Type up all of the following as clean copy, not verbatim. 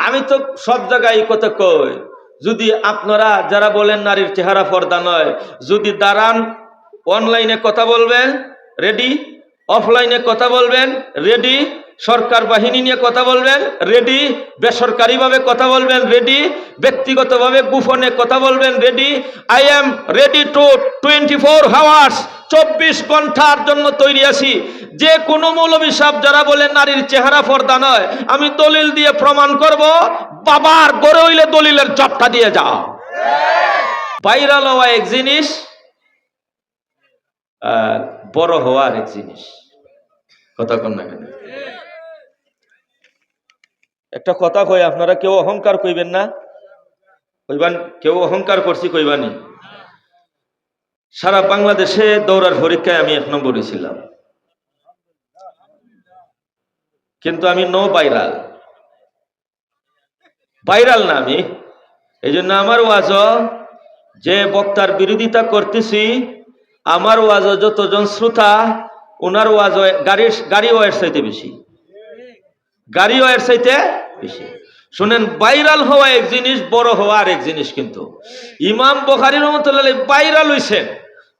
আমি তো সব জায়গায় এই কথা কই, যদি আপনারা যারা বলেন নারীর চেহারা পর্দা নয়, যদি দাঁড়ান অনলাইনে কথা বলবেন রেডি, অফলাইনে কথা বলবেন রেডি, সরকার বাহিনী নিয়ে কথা বলবেন রেডি, বেসরকারিভাবে কথা বলবেন রেডি, ব্যক্তিগতভাবে গোপনে কথা বলবেন ready. I am ready to 24 hours, 24 ঘন্টার জন্য তৈরি আছি। যে কোনো মৌলবী সাহেব যারা বলেন নারীর চেহারা পর্দা নয়, আমি দলিল দিয়ে প্রমাণ করব। বাবার গড়ে হইলে দলিলের জবটা দিয়ে যাও। ভাইরাল হওয়া এক জিনিস, বড় হওয়া এক জিনিস। কথা কন না কেন? একটা কথা কই, আপনারা কেউ অহংকার কইবেন না, কইবান কেউ অহংকার করছি কইবানি। সারা বাংলাদেশে দৌড়ার পরীক্ষায় আমি 1 নম্বরে ছিলাম, কিন্তু আমি নো ভাইরাল, ভাইরাল না আমি। এই জন্য আমার ওয়াজ, যে বক্তার বিরোধিতা করতেছি, আমার ওয়াজ যতজন শ্রোতা, ওনার ওয়াজ গাড়ি ওয়ার চাইতে বেশি, গাড়ি ওয়ার চাইতে বেশি। শুনেন, ভাইরাল হওয়া এক জিনিস, বড় হওয়া আর এক জিনিস। কিন্তু ইমাম বুখারী রাহমাতুল্লাহ আলাইহি ভাইরাল হইছেন,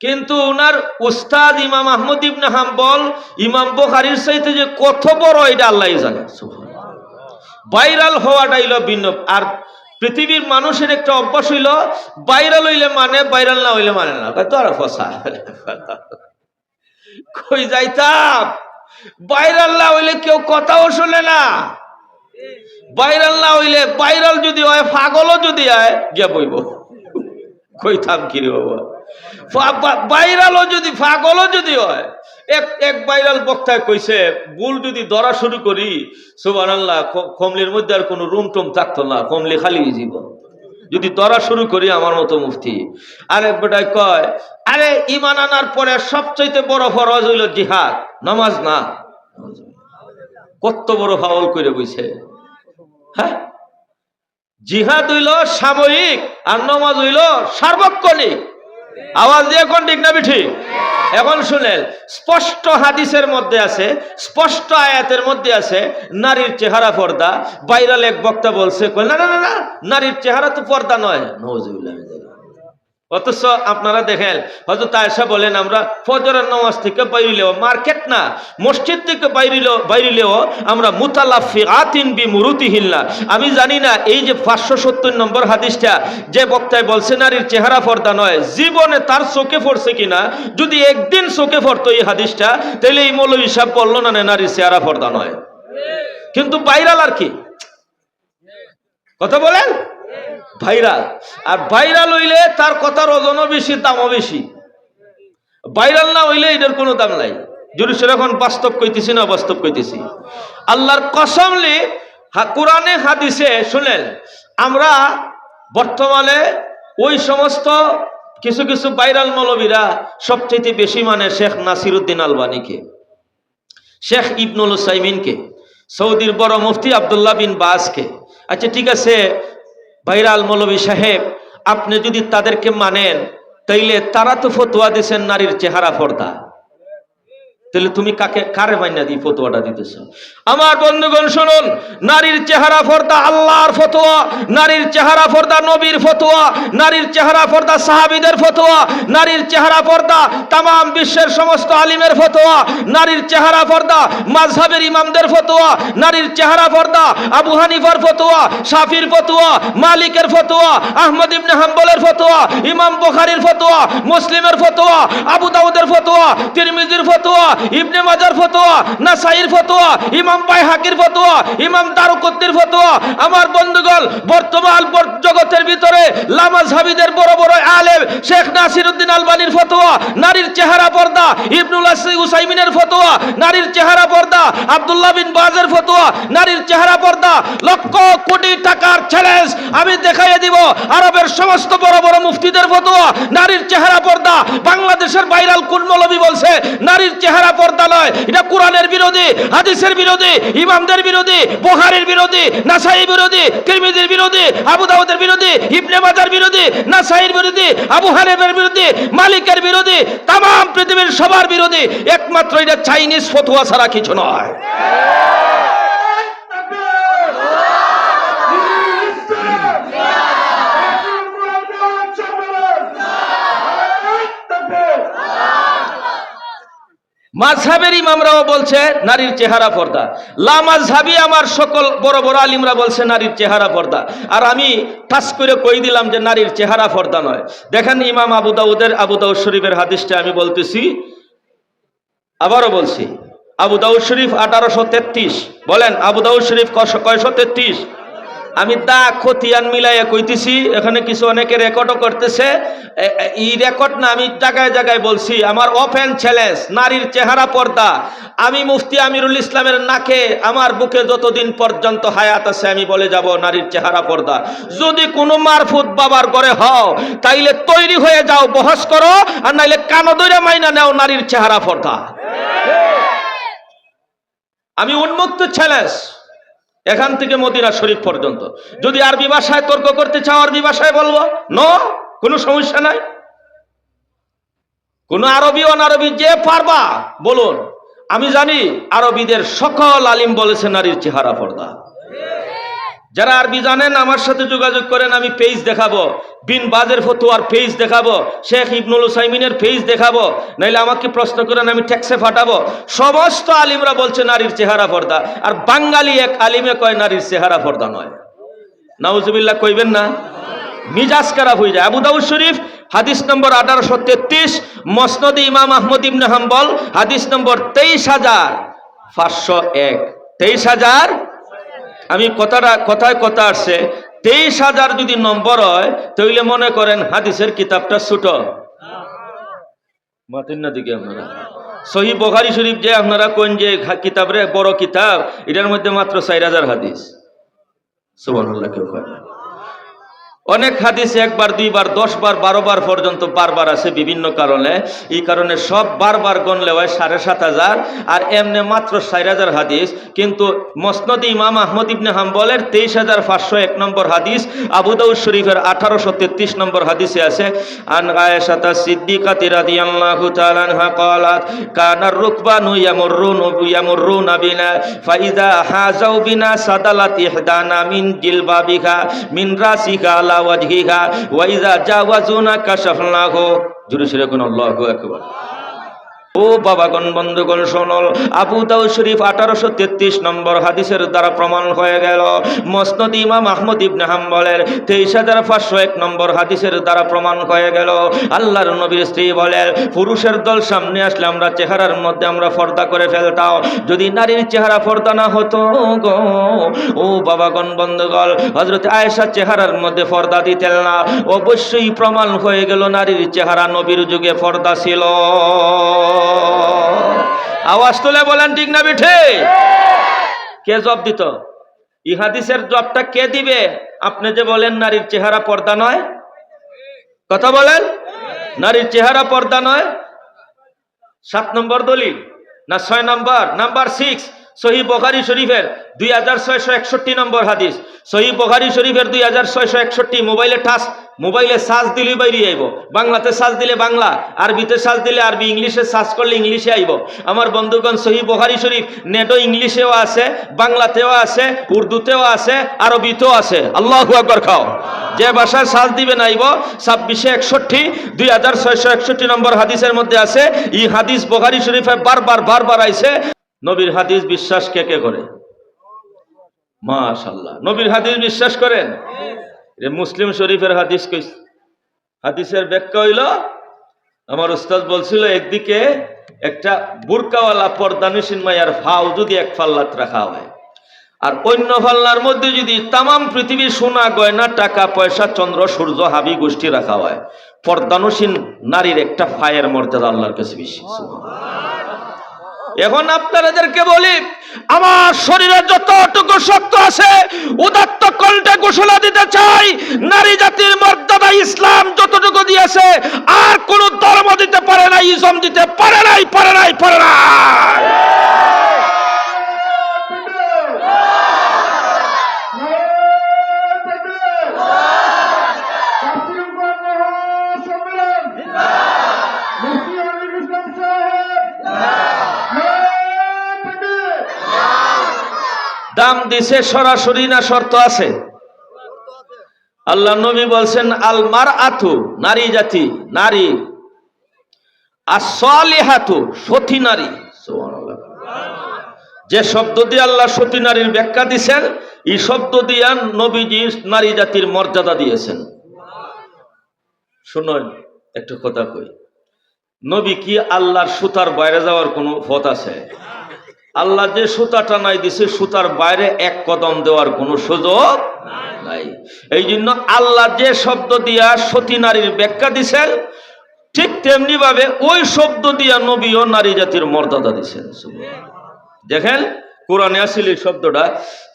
কিন্তু ওনার উস্তাদ ইমাম আহমদ ইবনে হাম্বল ইমাম বুখারীর চাইতে যে কত বড়, এটা আল্লাহই জানে। ভাইরাল হওয়াটা হইল ভিন্ন। আর পৃথিবীর মানুষের একটা অভ্যাস হইল, ভাইরাল হইলে মানে, ভাইরাল না হইলে মানে না। তো আর ফসা কই যাইতাম, ভাইরাল না হইলে কেউ কথাও শুনে না। ভাইরাল না হইলে, ভাইরাল যদি হয়, পাগলও যদি হয় গিয়া বইব, কইতাম কি রে বাবা। ভাইরালও যদি, পাগলও যদি হয়। এক ভাইরাল বক্তায় কইছে, ভুল যদি ধরা শুরু করি, সুবহানাল্লাহ, কমলির মধ্যে আর কোনো রুম টুম থাকতো না, কমলি খালি জীবন। যদি ধরা শুরু করি আমার মতো মুফতি। আরেক বেটায় কয়, আরে ঈমান আনার পরে সবচাইতে বড় ফরজ হইল জিহাদ, নামাজ না। কত বড় ফাউল করে বইছে। হ্যাঁ, জিহাদ হইল সাময়িক, আর নামাজ হইল সার্বক্ষণিক। আওয়াজ দিয়ে কোন ঠিক না ঠিক? এখন শুনেন, স্পষ্ট হাদিসের মধ্যে আছে, স্পষ্ট আয়াতের মধ্যে আছে নারীর চেহারা পর্দা। ভাইরাল এক বক্তা বলছে, না না না না, নারীর চেহারা তো পর্দা নয়। নাউযুবিল্লাহ। অথচ আপনারা দেখেন, হযরত আয়েশা বলেন, আমরা ফজরের নামাজ থেকে বাইরিলেও, মার্কেট না মসজিদ থেকে বাইরিলেও আমরা মুতালাফিআতিন বিমুরুতিহিল্লাহ। আমি জানি না এই যে 570 নম্বর হাদিসটা যে বক্তায় বলছে নারীর চেহারা পর্দা নয়, জীবনে তার চোখে পড়ছে কিনা। যদি একদিন চোখে পড়তো এই হাদিসটা, তাহলে এই মৌলভী সাহেব বললো না নারীর চেহারা পর্দা নয়। কিন্তু ভাইরাল আর কি কথা বলেন, ভাইরাল। আর ভাইরাল হইলে তার কথার ওজনও বেশি, দামও বেশি। ভাইরাল না হইলে এটার কোনো দাম নাই। যদি সেরকম বাস্তব কইতেছি না, বাস্তব কইতেছি আল্লাহর কসমলি। কোরআনে হাদিসে শুনেন, আমরা বর্তমানে ওই সমস্ত কিছু কিছু ভাইরাল মৌলবীরা সবচেয়ে বেশি মানে শেখ নাসিরউদ্দিন আলবানীকে, শেখ ইবনুল উসাইমিনকে, সৌদির বড় মুফতি আব্দুল্লাহ বিন বাজকে। আচ্ছা ঠিক আছে ভাইরাল মৌলবী সাহেব, আপনি যদি তাদেরকে মানেন, তাইলে তারা তো ফতোয়া দিয়েছেন নারীর চেহারা পর্দা, তাহলে তুমি কারে মাইনা দিয়ে ফতোয়াটা দিতেছ? আমার বন্ধুগণ শুনুন, নারীর চেহারা পর্দা আল্লাহর ফতোয়া, নারীর চেহারা পর্দা নবীর ফতোয়া, নারীর চেহারা পর্দা সাহাবীদের ফতোয়া, নারীর চেহারা পর্দা তামাম বিশ্বের সমস্ত আলিমের ফতোয়া, নারীর চেহারা পর্দা মাযহাবের ইমামদের ফতোয়া, নারীর চেহারা পর্দা আবু হানিফার ফতোয়া, শাফির ফতোয়া, মালিকের ফতোয়া, আহমদ ইবনে হাম্বলের ফতোয়া, ইমাম বুখারীর ফতোয়া, মুসলিমের ফতোয়া, আবু দাউদের ফতোয়া, তিরমিজির ফতোয়া, ইবনে মাজার ফতোয়া, নাসাইর ফতোয়া, ইমাম বাইহাকির ফতোয়া, ইমাম দারুকুতনির ফতোয়া। আমার বন্ধুগণ, বর্তমান জগতের ভিতরে লামাযহাবীদের বড় বড় আলেম শেখ নাসিরউদ্দিন আলবানীর ফতোয়া নারীর চেহারা পর্দা, ইবনুল উসাইমিনের ফতোয়া নারীর চেহারা পর্দা, আব্দুল্লাহ বিন বাজের ফতোয়া নারীর চেহারা পর্দা। লক্ষ কোটি টাকার চ্যালেঞ্জ আমি দেখাইয়ে দিব, আরবের সমস্ত বড় বড় মুফতিদের ফতোয়া নারীর চেহারা পর্দা। বাংলাদেশের ভাইরাল কোন মৌলবী বলছে নারীর চেহারা পর্দা নয়? এটা কোরআনের বিরোধী, হাদিসের বিরোধী, ইমামদের বিরোধী, বুখারীর বিরোধী, নাসাই বিরোধী, তিরমিজির বিরোধী, আবু দাউদের বিরোধী, ইবনে মাজার বিরোধী, নাসাইর বিরোধী, আবু হানিফার বিরোধী, মালিকের বিরোধী, তামাম পৃথিবীর সবার বিরোধী। একমাত্র এটা চাইনিজ ফতোয়া ছাড়া কিছু নয়। মাযহাবের ইমামরাও বলছে নারীর চেহারা পর্দা, লামাযহাবী আমার সকল বড় বড় আলিমরা বলছে নারীর চেহারা পর্দা। আর আমি ঠাস করে কই দিলাম যে নারীর চেহারা পর্দা নয়। দেখেন ইমাম আবু দাউদ শরীফের হাদিসটা আমি বলতেছি, আবারও বলছি, আবু দাউদ শরীফ 1833। বলেন আবু দাউদ শরীফ কয়শো 33? আমি দা খতিয়ান মিলাইয়া কইতেছি, এখানে কিছু অনেকে রেকর্ডও করতেছে। এই রেকর্ড না, আমি জায়গায় জায়গায় বলছি। আমার ওপেন চ্যালেঞ্জ, নারীর চেহারা পর্দা। আমি মুফতি আমিরুল ইসলামের নাকে আমার বুকে যতদিন পর্যন্ত হায়াত আছে আমি বলে যাব নারীর চেহারা পর্দা। যদি কোনো মারফুত বাবার ঘরে হও তাইলে তৈরি হয়ে যাও, বহস করো, আর নাইলে কানো দইরা মাইনা নেও নারীর চেহারা পর্দা। আমি উন্মুক্ত চ্যালেঞ্জ, এখান থেকে মদিনা শরীফ পর্যন্ত। যদি আরবি ভাষায় তর্ক করতে চাও আরবি ভাষায় বলবো, নো, কোনো সমস্যা নাই। কোন আরবি অনারবি যে পারবা বলুন। আমি জানি আরবিদের সকল আলিম বলেছে নারীর চেহারা পর্দা। যারা আরবি জানেন আমার সাথে যোগাযোগ করেন, আমি পেজ দেখাবো, বিন বাজের ফতোয়ার পেজ দেখাবো, শেখ ইবনুল উসাইমিনের পেজ দেখাবো, নাইলে আমাকে প্রশ্ন করেন, আমি ট্যাক্সে ফাটাবো। সমস্ত আলিমরা বলছে নারীর চেহারা পর্দা, আর বাঙালি এক আলিমে কয় নারীর চেহারা পর্দা নয়। নাউজুবিল্লাহ কইবেন না, মিজাজ খারাপ হয়ে যায়। আবু দাউদ শরীফ হাদিস নম্বর 1833, মসনদে ইমাম আহমদ ইবনে হাম্বল হাদিস নম্বর 23,501। 23,000, আমি কথায় কথা আসছে, 23,000 যদি নম্বর হয় তাহলে মনে করেন হাদিসের কিতাবটা ছোট। মাতিন না দিকে আপনারা সহিহ বুখারী শরীফ যে আপনারা কোন যে কিতাব রে বড় কিতাব, এটার মধ্যে মাত্র 4,000 হাদিস। সুবহানাল্লাহ। কেউ কয় অনেক হাদিস একবার, দুইবার, 10 বার, 12 বার পর্যন্ত বারবার আছে বিভিন্ন কারণে। এই কারণে সব বারবার গণলে হয় 7,500, আর এমনি মাত্র 4,000 হাদিস। কিন্তু মসনদে ইমাম আহমদ ইবনে হাম্বলের 23,501 নম্বর হাদিস, আবু দাউদ শরীফের 1833 নম্বর হাদিসে আছে, আন আয়েশা সিদ্দিকাতি রাদিয়াল্লাহু তাআলা আনহা ক্বালাত কানার রুকবানু ইয়ামুরুনা বিনা ফাইদা হাজাউ বিনা সাদালাত ইহদানা মিন জিলবাবিহা মিন রাসিকা ওয়াজহিহা ওয়া ইযা জাওয়াজুনা কাশাফনাহু। জোরে সরে কোন আল্লাহু আকবার। ও বাবাগণ, বন্ধুগণ শোনো, আবু দাউদ শরীফ 1833 নম্বর হাদিসের দ্বারা প্রমাণ হয়ে গেল। মুসনাদ ইমাম আহমদ ইবনে হাম্বলের 23,501 নম্বর হাদিসের দ্বারা প্রমাণ হয়ে গেল। আল্লাহর নবীর স্ত্রী বলেন, পুরুষের দল সামনে আসলে আমরা চেহারার মধ্যে আমরা পর্দা করে ফেলতাম, যদি নারীর চেহারা পর্দা না হতো গো। ও বাবাগণ, বন্ধুগণ, হযরত আয়েশা চেহারার মধ্যে পর্দা দিতেন না। অবশ্যই প্রমাণ হয়ে গেল নারীর চেহারা নবীর যুগে পর্দা ছিল। আওয়াজ তুলে বলেন ঠিক না বিঠে? কে জবাব দিত? এই হাদিসের জবাবটা কে দিবে? আপনি যে বলেন নারীর চেহারা পর্দা নয়, কথা বলেন, নারীর চেহারা পর্দা নয়। 7 নম্বর দলিল না 6 নম্বর? নাম্বার 6, সহিহ বুখারী শরীফের 2661 নম্বর হাদিস। সহিহ বুখারী শরীফের 2661। মোবাইলে সার্চ দিলে বাইরে আইব, বাংলাতে সার্চ দিলে বাংলা, আরবিতে সার্চ দিলে আরবি, ইংলিশে সার্চ করলে ইংলিশে আইব। আমার বন্ধুগণ, সহিহ বুখারী শরীফ নেটও ইংলিশেও আছে, বাংলাতেও আছে, উর্দুতেও আছে, আরবিতেও আছে। আল্লাহু আকবার খাও। যে ভাষায় সার্চ দিবেন আইব। 2661 2661 নম্বর হাদিসের মধ্যে আছে। এই হাদিস বুখারী শরীফে বারবার আইছে। নবীর হাদিস বিশ্বাস কে কে করে? মাশাআল্লাহ, নবীর হাদিস বিশ্বাস করেন? মুসলিম শরীফের হাদিস কইছে। হাদিসের ব্যাখ্যা হইল, আমার উস্তাদ বলছিল, একদিকে একটা বুরকাওয়ালা পর্দানিসীন মায়ার ফাও যদি এক ফাল্লাত রাখা হয়, আর অন্য ফাল্লার মধ্যে যদি তামাম পৃথিবীর সোনা গয়না টাকা পয়সা চন্দ্র সূর্য হাবি গোষ্ঠী রাখা হয়, পর্দানুসীন নারীর একটা ফায়ের মর্যাদা আল্লাহর কাছে বেশি। এখন আপনাদেরকে বলি, আমার শরীরে যতটুকু শক্ত আছে উদাত্ত কণ্ঠে ঘোষণা দিতে চাই, নারী জাতির মর্যাদা ইসলাম যতটুকু দিয়েছে আর কোন ধর্ম দিতে পারে না, ইসলাম দিতে পারে নাই। দাম দিছে সরাসরি না শর্ত আছে? আল্লাহ নবী বলছেন, আল মারআতু, নারী জাতি, নারী, আস-সালিহাতু, সতী নারী, সুবহানাল্লাহ। যে শব্দ দিয়ে আল্লাহ সতী নারীর ব্যাখ্যা দিয়েছেন, এই শব্দ দিয়ে নবীজি নারী জাতির মর্যাদা দিয়েছেন। শুনুন একটু কথা কই, নবী কি আল্লাহর সুতার বাইরে যাওয়ার কোনো পথ আছে? আল্লাহ যে সুতাটা নাই দিছে, সুতার বাইরে এক কদম দেওয়ার কোনো সুযোগ নাই। এই জন্য আল্লাহ যে শব্দ দিয়া সতী নারীর ব্যাখ্যা দিছেন, ঠিক তেমনি ভাবে ওই শব্দ দিয়া নবীও নারী জাতির মর্যাদা দিছেন। দেখেন কোরআনে আসিল এই শব্দটা,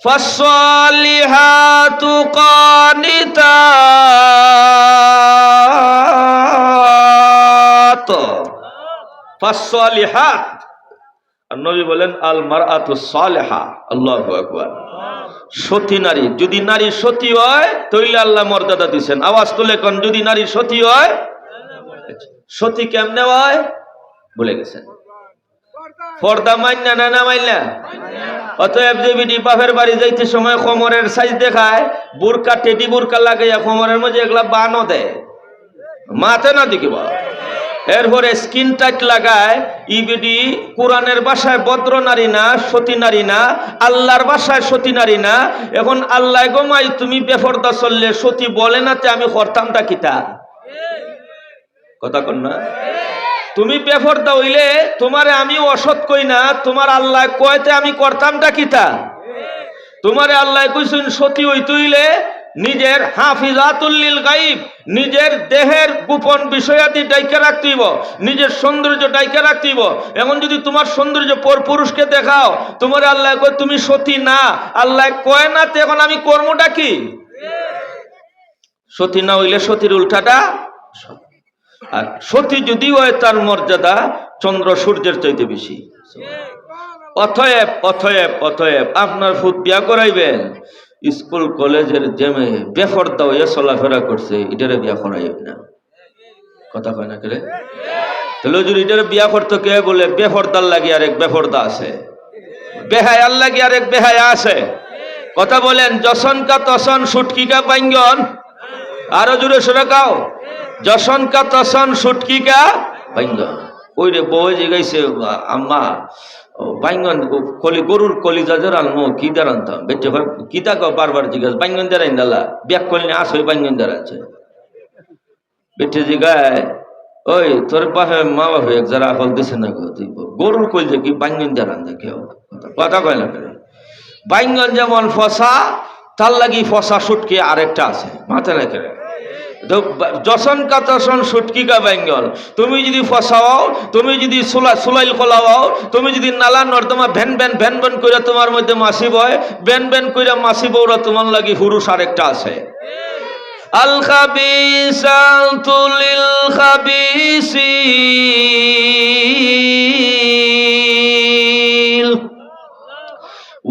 ফাসসালিহাতু কানিতাত, ফাসসালিহাত। আর নবী বলেন আল মারআতু সালিহা। আল্লাহু আকবার। সতী নারী, যদি নারী সতী হয় তাহলে আল্লাহ মর্যাদা দিবেন। আওয়াজ তুলে কোন, যদি নারী সতী হয়। সতী কেমনে হয় বলে গেছেন, পর্দা মাইনা না না মাইনা। অতএব যে বিটি বাপের বাড়ি যাইতে সময় কোমরের সাইজ দেখায়, বুরকা টেডি বুরকা লাগাইয়া কোমরের মধ্যে এগুলা বানো দেয়, মাথে না দেখিবা। এরপরে স্কিন টাইট লাগায়, ই বিটি কোরআনের ভাষায় ভদ্র নারী না, সতী নারী না, আল্লাহর ভাষায় সতী নারী না। এখন আল্লাহ গোমাই তুমি বেপরদা চললে সতী বলে না, তে আমি করতামটা কিতা? কথা কন না, তুমি বেপরদা হইলে তোমারে আমি অসৎ কই না, তোমার আল্লাহ কয়তে আমি করতামটা কিতা? তোমারে আল্লাহ কইছেন সতী হইতে হইলে নিজের হাফিজাতুল লিল গায়ব, নিজের দেহের গোপন বিষয়াদি ডাইকা রাখতেইব, নিজের সৌন্দর্য ডাইকা রাখতেইব। এখন যদি তোমার সৌন্দর্য পর পুরুষকে দেখাও, তোমার আল্লাহ কয় তুমি সতী না, আল্লাহ কয় না, তে এখন আমি কর্মটা কি? সতী না হইলে সতীর উল্টাটা। আর সতী যদি হয় তার মর্যাদা চন্দ্র সূর্যের চাইতে বেশি। অতএব অতএব অতএব আপনার ফুট বিয়া করাইবেন, স্কুল কলেজের জেমে বেফরদা হইয়া চলাফেরা করছে, এটারে বিয়া করাইব না। কথা কয় না কেলে? তাহলে যদি এটারে বিয়া করতে কে বলে, বেফরদার লাগি আর এক বেফরদা আছে, বেহায়ার লাগি আর এক বেহায়া আছে। কথা বলেন, যশন কা তসন সুটকি কা বাইঙ্গন। আরো জোরে সরে কাও, যশন কা তসন সুটকি কা বাইঙ্গন। ওই রে বউ জিগাইছে, আম্মা বাইঙ্গন গরুর কলিজা জরানো কি দাঁড়ানতাম বেটে কি তা বারবার জিজ্ঞাসা, বাইঙ্গন দাঁড়াইন দালা ব্যাক করলে আসো বাইঙ্গন দাঁড়াচ্ছে। বেটে জিগায়, ওই তোর বাপে মা বাপে এক যারা হল দিছে না গো, তুই গরুর কলিজা কি বাইঙ্গন দাঁড়ান দেখেও? কথা কয় না কেন? বাইঙ্গন যেমন ফসা, তার লাগি ফসা সুটকি আরেকটা আছে, মাথা না কেন? যশন কা তশন সুটকি কা বাইঙ্গন। তুমি যদি ফসাও, তুমি যদি সুলাইল খোলাও, তুমি যদি নালা নর্দমা ভ্যান ভ্যান ভ্যান ভ্যান কইরা তোমার মধ্যে মাসি বয়, ভ্যান ভ্যান কইরা মাসি বউরা তোমার লাগি হুরুষ আরেকটা আছে। আল খাবিসাতু লিল খাবিসিন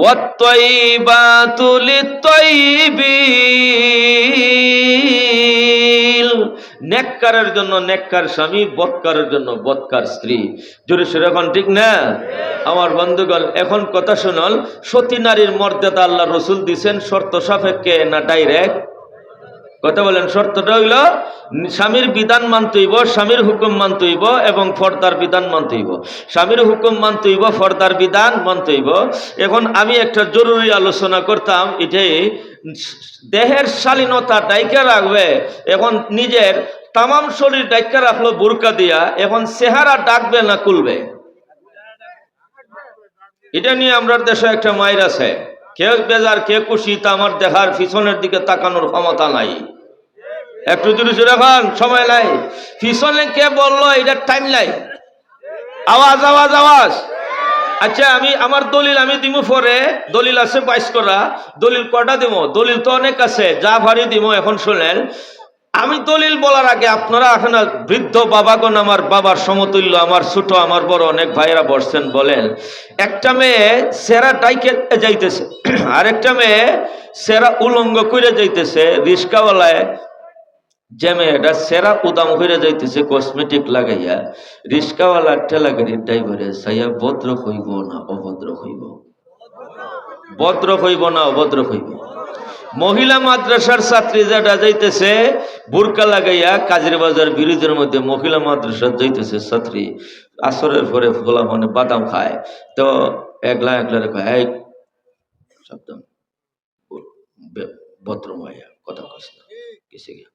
ওয়াত তাইবাতু লিত তাইবিন। নেককারের জন্য নেককার স্বামী, বদকারের জন্য বদকার স্ত্রী। জোরে সরে এখন ঠিক না আমার বন্ধুগণ? এখন কথা শুনল, সতী নারীর মর্যাদা আল্লাহ রসুল দিছেন শর্ত সাপেক্ষে না ডাইরেক্ট? কথা বলেন, শর্তটা হইল স্বামীর বিধান মানতে হইব, স্বামীর হুকুম মানতে হইব এবং ফর্দার বিধান মানতে হইব। স্বামীর হুকুম মানতে হইব, ফর্দার বিধান মানতে হইব। এখন আমি একটা জরুরি আলোচনা করতাম, এটাই দেহের শালীনতা ডাইকা রাখবে। এখন নিজের তামাম শরীর ডাইকা রাখলো বুরকা দিয়া, এখন চেহারা ডাকবে না খুলবে? এটা নিয়ে আমরা দেশে একটা মাইর আছে, কে বেজার কে খুশি তা আমার দেখার পিছনের দিকে তাকানোর ক্ষমতা নাই। একটু জোরে জোরে খান, সময় নাই। পিছনে কে বললো এটা টাইম নাই, আওয়াজ আওয়াজ আওয়াজ। আচ্ছা আমি আমার দলিল আমি দিব পরে, দলিল আছে 22 করা। দলিল কটা দিব? দলিল তো অনেক আছে, যা ভারী দিব। এখন শুনেন, আমি দলিল বলার আগে আপনারা এখন বৃদ্ধ বাবাগণ, আমার বাবার সমতুল্য, আমার ছোট আমার বড় অনেক ভাইয়েরা বসছেন, বলেন একটা মেয়ে সেরা ডাইকে যাইতেছে, আরেকটা মেয়ে সেরা উলঙ্গ করে যাইতেছে, রিস্কাওয়ালায় যে মেয়েটা সেরা উদাম হয়ে যাইতেছে কসমেটিক লাগাইয়া, রিস্কাওয়ালা ঠেলা গাড়ির ড্রাইভারে সাইয়া ভদ্র হইব না অভদ্র হইব? ভদ্র হইব না অভদ্র হইব? মহিলা মাদ্রাসার ছাত্রী যেটা যাইতেছে বুরকা লাগাইয়া কাজের বাজার ব্রিজের মধ্যে মহিলা মাদ্রাসা যাইতেছে ছাত্রী, আসরের পরে ফোলা মানে বাদাম খায়, তো একলা একলা রেখা এই সাবধান ভদ্রমাইয়া কথা কস না কিসে গিয়া।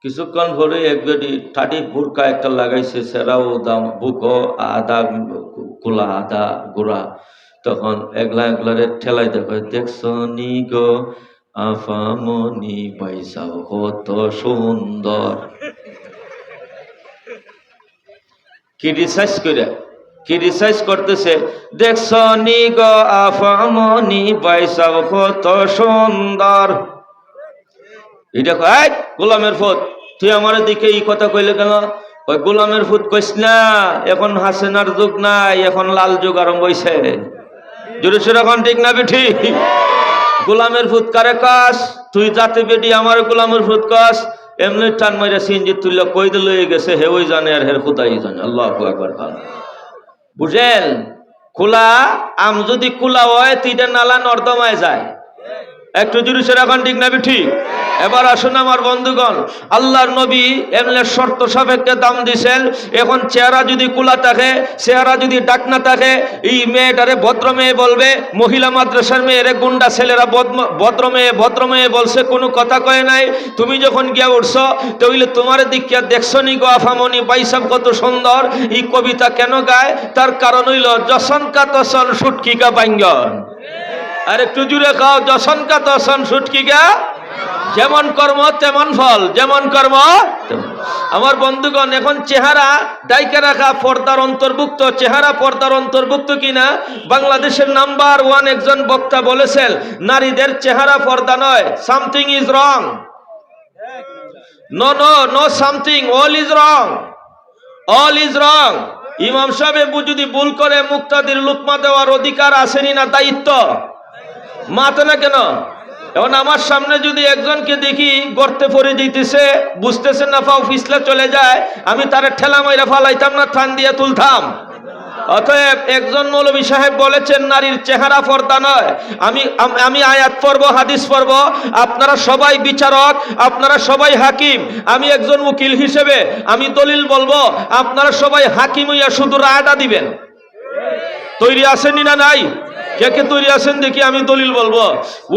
কিছুক্ষণ পরে একবারই ঠাটি বুরকা একটা লাগাইছে, সেরাও দাম বুকো আদা গোলা আদা গোড়া, তখন একলা একলারে ঠেলাই দেখো, দেখছো নি গো আফামনি পয়সাও কত সুন্দর, ক্রিটিসাইজ করতেছে, দেখছো নি গো আফামনি পয়সাও কত সুন্দর। এটা কয় গোলামের ফুত, তুই আমার দিকে এই কথা কইলে কেন? ওই গোলামের ফুত কইস না, এখন হাসেনার যুগ নাই, এখন লাল যুগ আরম্ভ হইছে। জোরে সোরে এখন ঠিক না বেঠি? গোলামের ফুত কারে কাস? তুই জাতি বেটি আমার গোলামের ফুত কাস? এমনি টান মাইরা সিনজি তুইলা কই দিল হয়ে গেছে, হে ওই জানে আর হের খুদাই জানে। আল্লাহু আকবার। বুঝেন? খোলা আম যদি খোলা হয় তিনটা নালা নর্দমায় যায়। একটু জোরে সোরে এখন ঠিক না বেঠি? এবার আসুন আমার বন্ধুগণ, আল্লাহর নবী এমনি শর্ত সাপেক্ষে দাম দিছেন। এখন চেহারা যদি কুলা থাকে, চেহারা যদি ডাক না থাকে, এই মেয়েটারে ভদ্র মেয়ে বলবে, মহিলা মাদ্রাসার মেয়েরে গুন্ডা ছেলেরা ভদ্র মেয়ে বলছে, কোনো কথা কয় নাই। তুমি যখন গিয়া উঠছো তাহলে তোমার দিকে দেখছো নি গো আফামনি বাইসাব কত সুন্দর, এই কবিতা কেন গায়? তার কারণ হইল যশন কা তসন সুটকি কা বাঙ্গন। আর একটু জুড়ে খাও, যশন কা তসন সুটকি কা, যেমন কর্ম তেমন ফল, যেমন কর্ম। আমার বন্ধুগণ, এখন চেহারা ডাইকে রাখা পর্দার অন্তর্ভুক্ত, চেহারা পর্দার অন্তর্ভুক্ত কিনা? বাংলাদেশের নাম্বার 1 একজন বক্তা বলেছেন, নারীদের চেহারা পর্দা নয়, something is wrong. No no no something, all is wrong, all is wrong. ইমাম সাহেব যদি ভুল করে মুক্তাদির লুকমা দেওয়ার অধিকার আসেনি না, দায়িত্ব মাতে না কেন? এখন আমার সামনে যদি একজনকে দেখি গর্তে পড়ে যেতেছে, বুঝতেছে না, পাও পিছলে চলে যায়, আমি তারে ঠেলা মাইরা ফালাইতাম না, থান দিয়ে তুলতাম? অতএব একজন মৌলভী সাহেব বলেছেন নারীর চেহারা পর্দা নয়। আমি আয়াত পড়ব, হাদিস পড়ব, আপনারা সবাই বিচারক, আপনারা সবাই হাকিম, আমি একজন উকিল হিসেবে আমি দলিল বলবো, আপনারা সবাই হাকিম হইয়া শুধু রায়টা দিবেন। তৈরি আছেন না নাই? কে কে তৈরি আছেন দেখি, আমি দলিল বলবো।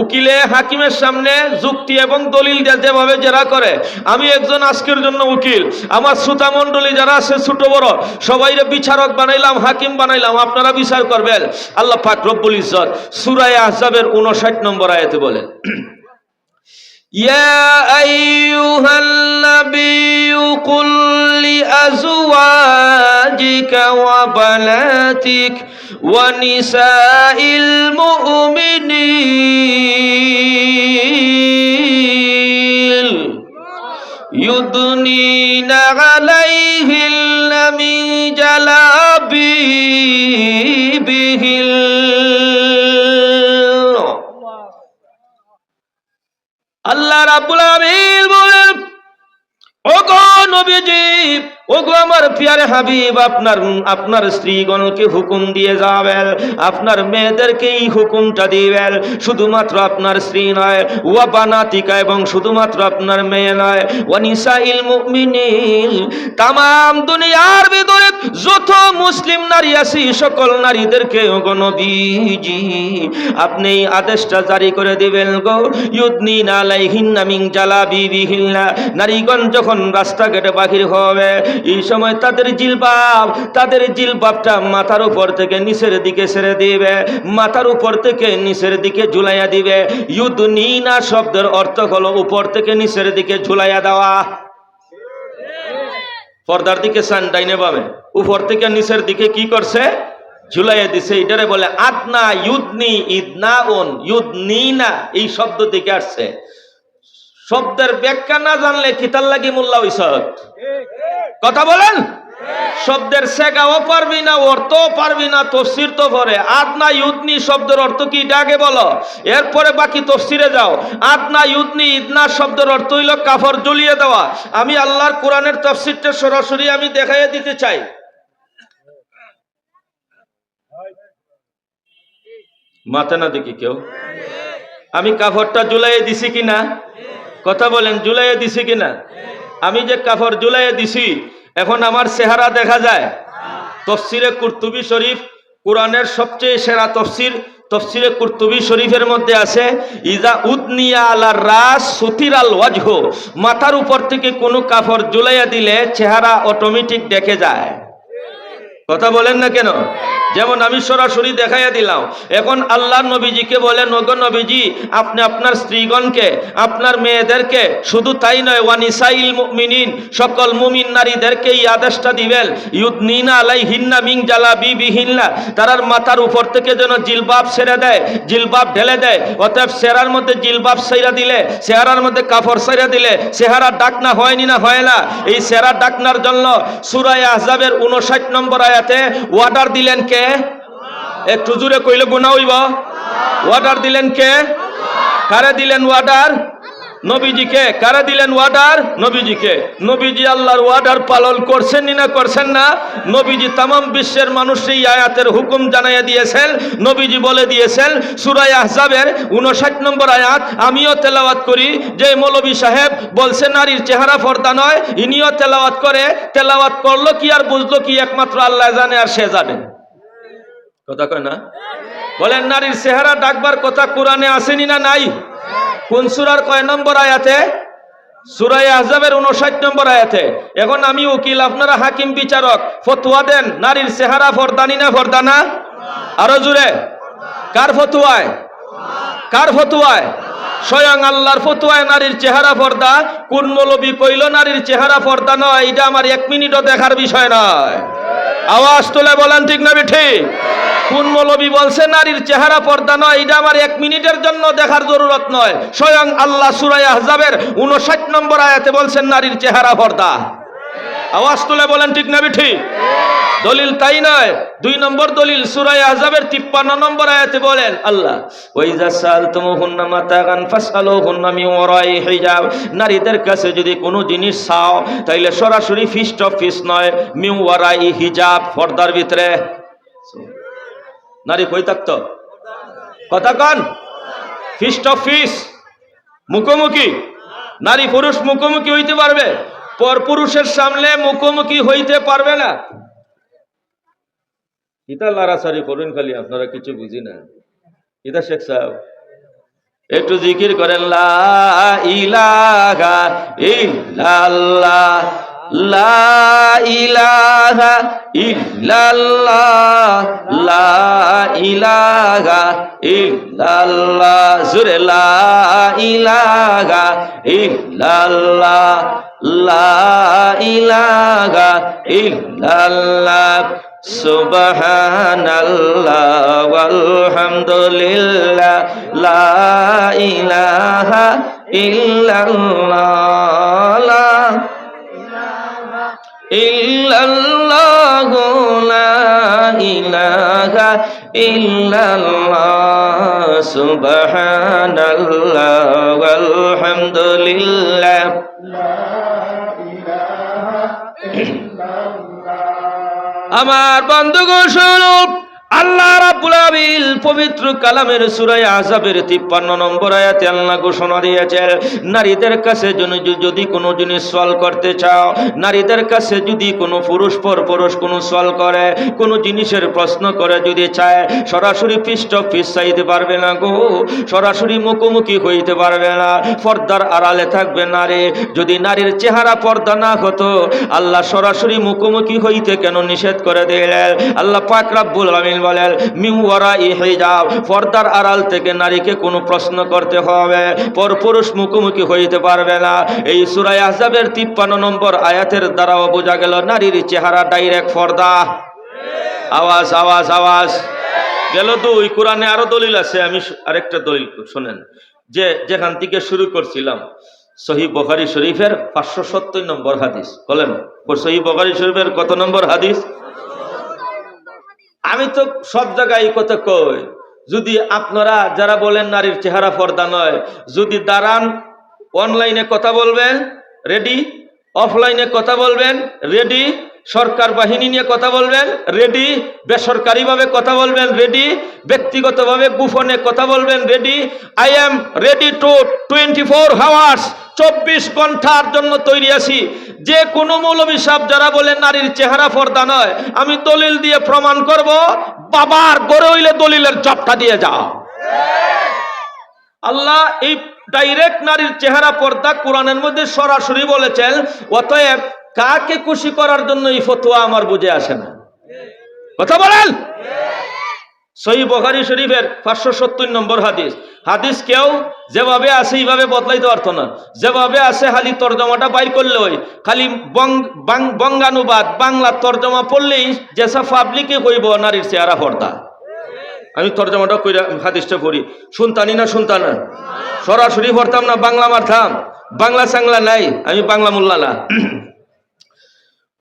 উকিলে হাকিমের সামনে যুক্তি এবং দলিল যেভাবে জেরা করে, আমি একজন আজকের জন্য উকিল, আমার শ্রোতা মণ্ডলী যারা আছে ছোট বড় সবাইরে বিচারক বানাইলাম, হাকিম বানাইলাম, আপনারা বিচার করবেন। আল্লাহ পাক রব্বুল ইজ্জত সূরা আহজাবের 59 নম্বর আয়াতে বলেন, ইয়া আইয়ুহাল নাবিয়্যু কুল লিআজওয়াজিকা ওয়া বানাতিক ওয়া নিসাইল মুমিনিন ইউদনিনা আলাইহিন্না মিন জালাবিবিহিল। আল্লাহ রাব্বুল আলামিন বলেন, ওগো নবীজি, ওগো আমার প্রিয় হাবিব, আপনার স্ত্রীগণকে হুকুম দিয়ে যাবেন, আপনার মেয়েদেরকে এই হুকুমটা দিবেন। শুধুমাত্র আপনার স্ত্রী নয়, ওয়া বানাতিকা, এবং শুধুমাত্র আপনার মেয়ে নয়, ওয়া নিসাইল মুমিনিন, তামাম দুনিয়ার ভিতরে যত মুসলিম নারী আছে সকল নারীদেরকে ওগো নবীজি আপনি এই আদেশটা জারি করে দিবেন গো, ইউদনিনা আলাইহিন্না মিন জালাবিবিহিন্না, নারীগণ যখন রাস্তাঘাটে বাহির হবে এই সময় তাদের জিলবাবটা মাথার উপর থেকে নিচের দিকে ছেড়ে দিবে, মাথার উপর থেকে নিচের দিকে ঝুলাইয়া দিবে। ইউদনিনা শব্দের অর্থ হলো উপর থেকে নিচের দিকে ঝুলাইয়া দেওয়া। পর্দার দিকে সানডাইনে পাবে, উপর থেকে নিচের দিকে কি করছে? ঝুলাইয়া দিছে। এটারে বলে আদনা, ইউদনি, ইদনাউন, ইউদনিনা, এই শব্দ থেকে আসছে। শব্দের ব্যাখ্যা না জানলে কিতার লাগি মোল্লা হইছত? কথা বলেন। শব্দের শেখাও পারবি না, অর্থও পারবি না, তফসির তো পরে। আদনা ইউদনি শব্দের অর্থ কি এটা আগে বলো, এরপরে বাকি তফসিরে যাও। আদনা ইউদনি ইদনা শব্দের অর্থ হইল কাফর জ্বলিয়ে দেওয়া। আমি আল্লাহর কোরআনের তফসিরটা সরাসরি আমি দেখাইয়া দিতে চাই। মাথা না দেখি কেউ, আমি কাফরটা ঝুলাইয়ে দিছি কিনা? কথা বলেন, জুলাইয়ে দিছি কিনা? আমি যে কাপড় জুলাইয়ে দিছি, এখন আমার চেহারা দেখা যায়? তফসিরে কুরতুবী শরীফ, কোরআনের সবচেয়ে সেরা তফসির, তফসিরে কুরতুবী শরীফের মধ্যে আছে, ইজা উদনিয়া আলার রাস সুতিরাল ওয়াজহ, মাথার উপর থেকে কোনো কাপড় জুলাইয়া দিলে চেহারা অটোমেটিক দেখে যায়। কথা বলেন না কেন? যেমন আমি সরাসরি দেখাইয়া দিলাম। এখন আল্লাহ নবীজিকে বলেন, ওগো নবীজি, আপনি আপনার স্ত্রীগণকে, আপনার মেয়েদেরকে, শুধু তাই নয়, ওয়ানিসাইল মুমিনিন, সকল মুমিন নারীদেরকে এই আদেশটা দিবেন, ইউদনিনা আলাইহিন্না মিন জালাবিবিহিন্না, তারার মাথার উপর থেকে যেন জিলবাব ছেড়ে দেয়, জিলবাব ঢেলে দেয়। অতএব চেহারার মধ্যে জিলবাব ছাইরা দিলে, চেহারার মধ্যে কাপড় ছাইরা দিলে চেহারা ডাকনা হয়নি না হয় না? এই চেহারা ডাকনার জন্য সূরা আহজাবের 59 নম্বর আয়াতে ওয়ার্ডার দিলেন কে? একটু জোরে কইলে গুনাহ হইব। ওয়ার্ডার দিলেন কে? কারে দিলেন ওয়ার্ডার? নবীজিকে। কারে দিলেন ওয়ার্ডার? নবীজিকে। নবীজি আল্লাহর ওয়ার্ডার পালন করছেন না করছেন না? নবীজি তামাম বিশ্বের মানুষকে এই আয়াতের হুকুম জানাইয়া দিয়েছেন। নবীজি বলে দিয়েছেন সূরা আহজাবের 59 নম্বর আয়াত, আমিও তেলাওয়াত করি, যে মৌলভী সাহেব বলছে নারীর চেহারা পর্দা নয়, ইনিও তেলাওয়াত করে। তেলাওয়াত করলো কি আর বুঝলো কি, একমাত্র আল্লাহ জানে আর সে জানে। কথা কয় না? বলেন, নারীর চেহারা ডাকবার কথা কোরআনে আসেনি না নাই? কোন সূরার কয় নম্বর আয়াতে? সূরা আহজাবের 59 নম্বর আয়াতে। এখন আমি উকিল, আপনারা হাকিম বিচারক, ফতোয়া দেন, নারীর চেহারা ফরদানি না ফরদানা? আরো জোরে। কার ফতোয়ায়? কার ফতোয়ায়? স্বয়ং আল্লাহর ফতোয়ায় নারীর চেহারা পর্দা। কোন মৌলবী কইল নারীর চেহারা পর্দা নয়? এটা আমার 1 মিনিটও দেখার বিষয় নয়। আওয়াজ তুলে বলেন ঠিক না ঠিক? কোন মৌলবী বলছে নারীর চেহারা পর্দা নয়? এটা আমার 1 মিনিটের জন্য দেখার জরুরত নয়। স্বয়ং আল্লাহ সূরা আহজাবের 59 নম্বর আয়াতে বলছেন নারীর চেহারা পর্দা। আওয়াজ তুলে বলেন ঠিক না ঠিক? দলিল তাই নয়, 2 নম্বর দলিল সূরা আহজাবের 53 নম্বর আয়াতে বলেন আল্লাহ, ওয়াইজা সালতুমুহুন্না মাতাগান ফাসআলুহুন্না মিন ওয়ারাই হিজাব, নারীদের কাছে যদি কোনো জিনিস চাও তাইলে সরাসরি ফেস টু ফেস নয়, মিন ওয়ারাই হিজাব, পর্দার ভিতরে। নারী কই থাকতো? কথা কন। ফেস টু ফেস, মুখোমুখি। নারী পুরুষ মুখোমুখি হইতে পারবে, পর পুরুষের সামনে মুখোমুখি হইতে পারবে না। ইতা লারাসারি করুন খালি, আপনারা কিছু বুঝি না। ইতা শেখ সাহেব একটু জিকির করেন, লা ইলাহা ইল্লাল্লাহ, লা ইলাহা ইল্লাল্লাহ, লা ইলাহা ইল্লাল্লাহ, জোরে লা ইলাহা ইল্লাল্লাহ, লা ইলাহা ইল্লাল্লাহ, সুবহানাল্লাহ ওয়ালহামদুলিল্লাহ, লা ইলাহা ইল্লাল্লাহ, লা ইল্লাল্লাহ, লা ইলাহা ইল্লাল্লাহ, সুবহানাল্লাহ ওয়ালহামদুলিল্লাহ, লা ইলাহা ইল্লাল্লাহ। আমার বন্ধুগণ শুনুন, আল্লাহ রাব্বুল আলামিন পবিত্র কালামের সূরা আহজাবের 53 নম্বর আয়াতে আল্লাহ ঘোষণা দিয়েছেন, নারীদের কাছে যদি কোনো জিনিস সওয়াল করতে চাও, নারীদের কাছে যদি কোনো পুরুষ পর পুরুষ কোনো সওয়াল করে, কোনো জিনিসের প্রশ্ন করে যদি চায়, সরাসরি ফেস টু ফেস চাইতে পারবে না গো, সরাসরি মুখোমুখি হইতে পারবে না, পর্দার আড়ালে থাকবে নারী। যদি নারীর চেহারা পর্দা না হতো, আল্লাহ সরাসরি মুখোমুখি হইতে কেন নিষেধ করে দিলেন? আল্লাহ পাক রব্বুল আলামিন বলেন, মিন ওয়ারাই হিজাব, পর্দার আড়াল থেকে নারীকে কোনো প্রশ্ন করতে হবে, পর পুরুষ মুখোমুখি হইতে পারবে না। এই সূরা আহজাবের 53 নম্বর আয়াতের দ্বারাও বোঝা গেল নারীর চেহারা ডাইরেক্ট পর্দা। আওয়াজ আওয়াজ আওয়াজ গেল। 2 কোরআনে আরো দলিল আছে, আমি আরেকটা দলিল শুনেন, যে যেখান থেকে শুরু করছিলাম, সহিহ বুখারী শরীফের 570 নম্বর হাদিস। বলেন, সহিহ বুখারী শরীফের কত নম্বর হাদিস? আমি তো সব জায়গায় এই কথা কই, যদি আপনারা যারা বলেন নারীর চেহারা পর্দা নয়, যদি দাঁড়ান, অনলাইনে কথা বলবেন রেডি, অফলাইনে কথা বলবেন রেডি, সরকার বাহিনী নিয়ে কথা বলবেন রেডি, বেসরকারিভাবে কথা বলবেন রেডি, ব্যক্তিগতভাবে গোপনে কথা বলবেন ready. I am ready to 24 hours 24 ঘন্টার জন্য তৈরি আছি। যে কোনো মৌলবী সাহেব যারা বলে নারীর চেহারা পর্দা নয়, আমি দলিল দিয়ে প্রমাণ করব। বাবার গড়ে হইলে দলিলের জবটা দিয়ে যাও। আল্লাহ এই ডাইরেক্ট নারীর চেহারা পর্দা কোরআনের মধ্যে সরাসরি বলেছেন। অতএব কাকে খুশি করার জন্য এই ফতোয়া আমার বুঝে আসে না। কথা বলেন। সহিহ বুখারী শরীফের 570 নম্বর হাদিস। হাদিস কেউ যেভাবে আছে এইভাবে বদলাইতে পারতো না। যেভাবে আছে খালি তর্জমাটা বাইর করলে হয়, খালি বঙ্গানুবাদ বাংলা তর্জমা পড়লেই যেসা পাবলিকে কইব নারীর চেহারা পর্দা। আমি তর্জমাটা কইরা হাদিসটা পড়ি, শুনতানি না শুনতানা? সরাসরি পড়তাম না বাংলা মারতাম? বাংলা চাংলা নাই, আমি বাংলা মোল্লা না।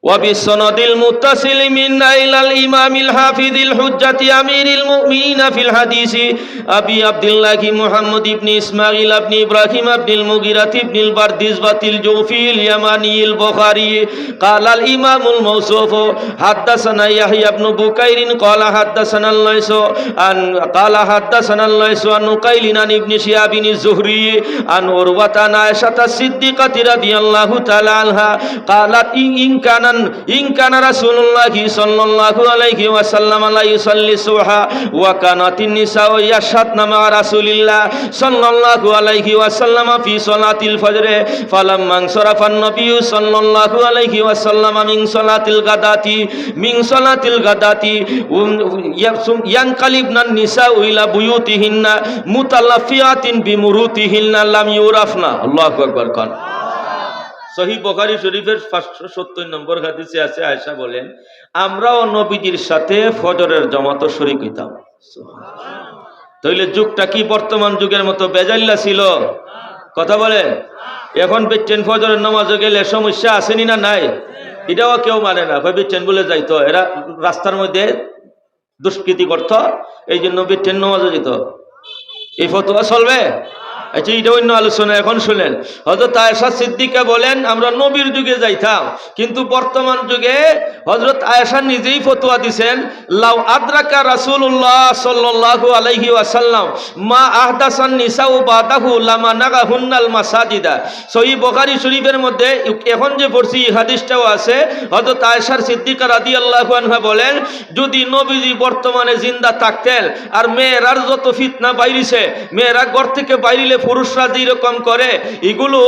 وبالسند المتصل منا إلى الإمام الحافظ الحجة أمير المؤمنين في الحديث أبي عبد الله محمد بن إسماعيل بن إبراهيم بن المغيرة بن البردزبة الجوفي اليماني البخاري قال الإمام الموصوف حدثنا يحيى بن بكير قال حدثنا الليث عن نقيل عن ابن شهاب الزهري عن عروة عن عائشة الصديقة رضي الله تعالى عنها قالت إن كان رسول الله صلى الله عليه وسلم لا يصلي الصبح وكانت النساء يشهدن مع رسول الله صلى الله عليه وسلم في صلاة الفجر فلما انصرف النبي صلى الله عليه وسلم من صلاة الغداة ينقلبن النساء إلى بيوتهن متلفعات بمروتهن لم يعرفن الله أكبر قال সহিহ বুখারী শরীফের 570 নম্বর হাদিসে আছে, আয়েশা বলেন আমরাও নবীজির সাথে ফজরের জামাতে শরীক হইতাম। তাইলে যুগটা কি বর্তমান যুগের মতো বেজাল্লা ছিল? কথা বলে। এখন বেচেন ফজরের নামাজে গেলে সমস্যা আসেনি না নাই? এটাও কেউ মানে না, কই বেচেন বলে যাইতো, এরা রাস্তার মধ্যে দুষ্কৃতি করত, এই জন্য বেচেন নামাজে যেত। এই ফতোয়া চলবে? আচ্ছা, এটা অন্য আলোচনা। এখন শুনেন, হযরত আয়েশা সিদ্দিকা বলেন আমরা নবীর যুগে যাইতাম, কিন্তু বর্তমান যুগে হযরত আয়েশা নিজেই ফতোয়া দিবেন, লাউ আদরাকা রাসূলুল্লাহ সাল্লাল্লাহু আলাইহি ওয়াসাল্লাম মা আহদাসান নিসাউ বাদাহু লামা নাগাহুন্নাল মাসাজিদা। সহিহ বুখারী শরীফের মধ্যে এখন যে পড়ছি হাদিসটাও আছে। হযরত আয়েশা সিদ্দিকা রাদিয়াল্লাহু আনহা বলেন যদি নবীজি বর্তমানে জিন্দা থাকতেন আর মেয়েরার যত ফিতনা বাইরিছে, মেয়েরা ঘর থেকে বাইরিলে পুরুষরা যেরকম করে, এগুলো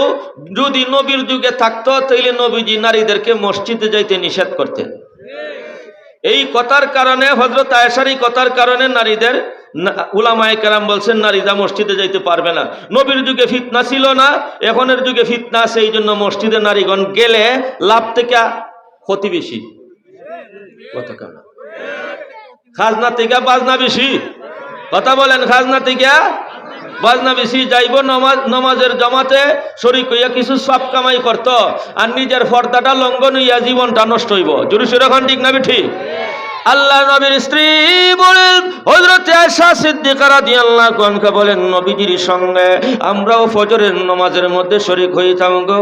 যদি নবীর যুগে থাকতো তাহলে নবীজি নারীদেরকে মসজিদে যাইতে নিষেধ করতেন। এই কথার কারণে, হযরত আয়েশার এই কথার কারণে নারীদের উলামায়ে কেরাম বলছেন নারীরা মসজিদে যাইতে পারবে না। নবীর যুগে ফিতনা ছিল না, এখনের যুগে ফিতনা আছে, এই জন্য মসজিদে নারীগণ গেলে লাভ থেকে ক্ষতি বেশি। কথা কেন? খাজনা থেকে বাজনা বেশি। কথা বলেন, খাজনা থেকে বাজনা বেশি। যাইব নমাজের জামাতে শরীক হইয়া কিছু সব কামাই করত, আর নিজের পর্দাটা লঙ্ঘন হইয়া জীবনটা নষ্ট হইব। জোরে সোরে এখন ঠিক না ঠিক? আল্লাহ নবীর স্ত্রী বলেন হযরত আয়েশা সিদ্দিকা রাদিয়াল্লাহু আনহা বলেন নবীজির সঙ্গে আমরাও ফজরের নামাজের মধ্যে শরীক হইতাম গো।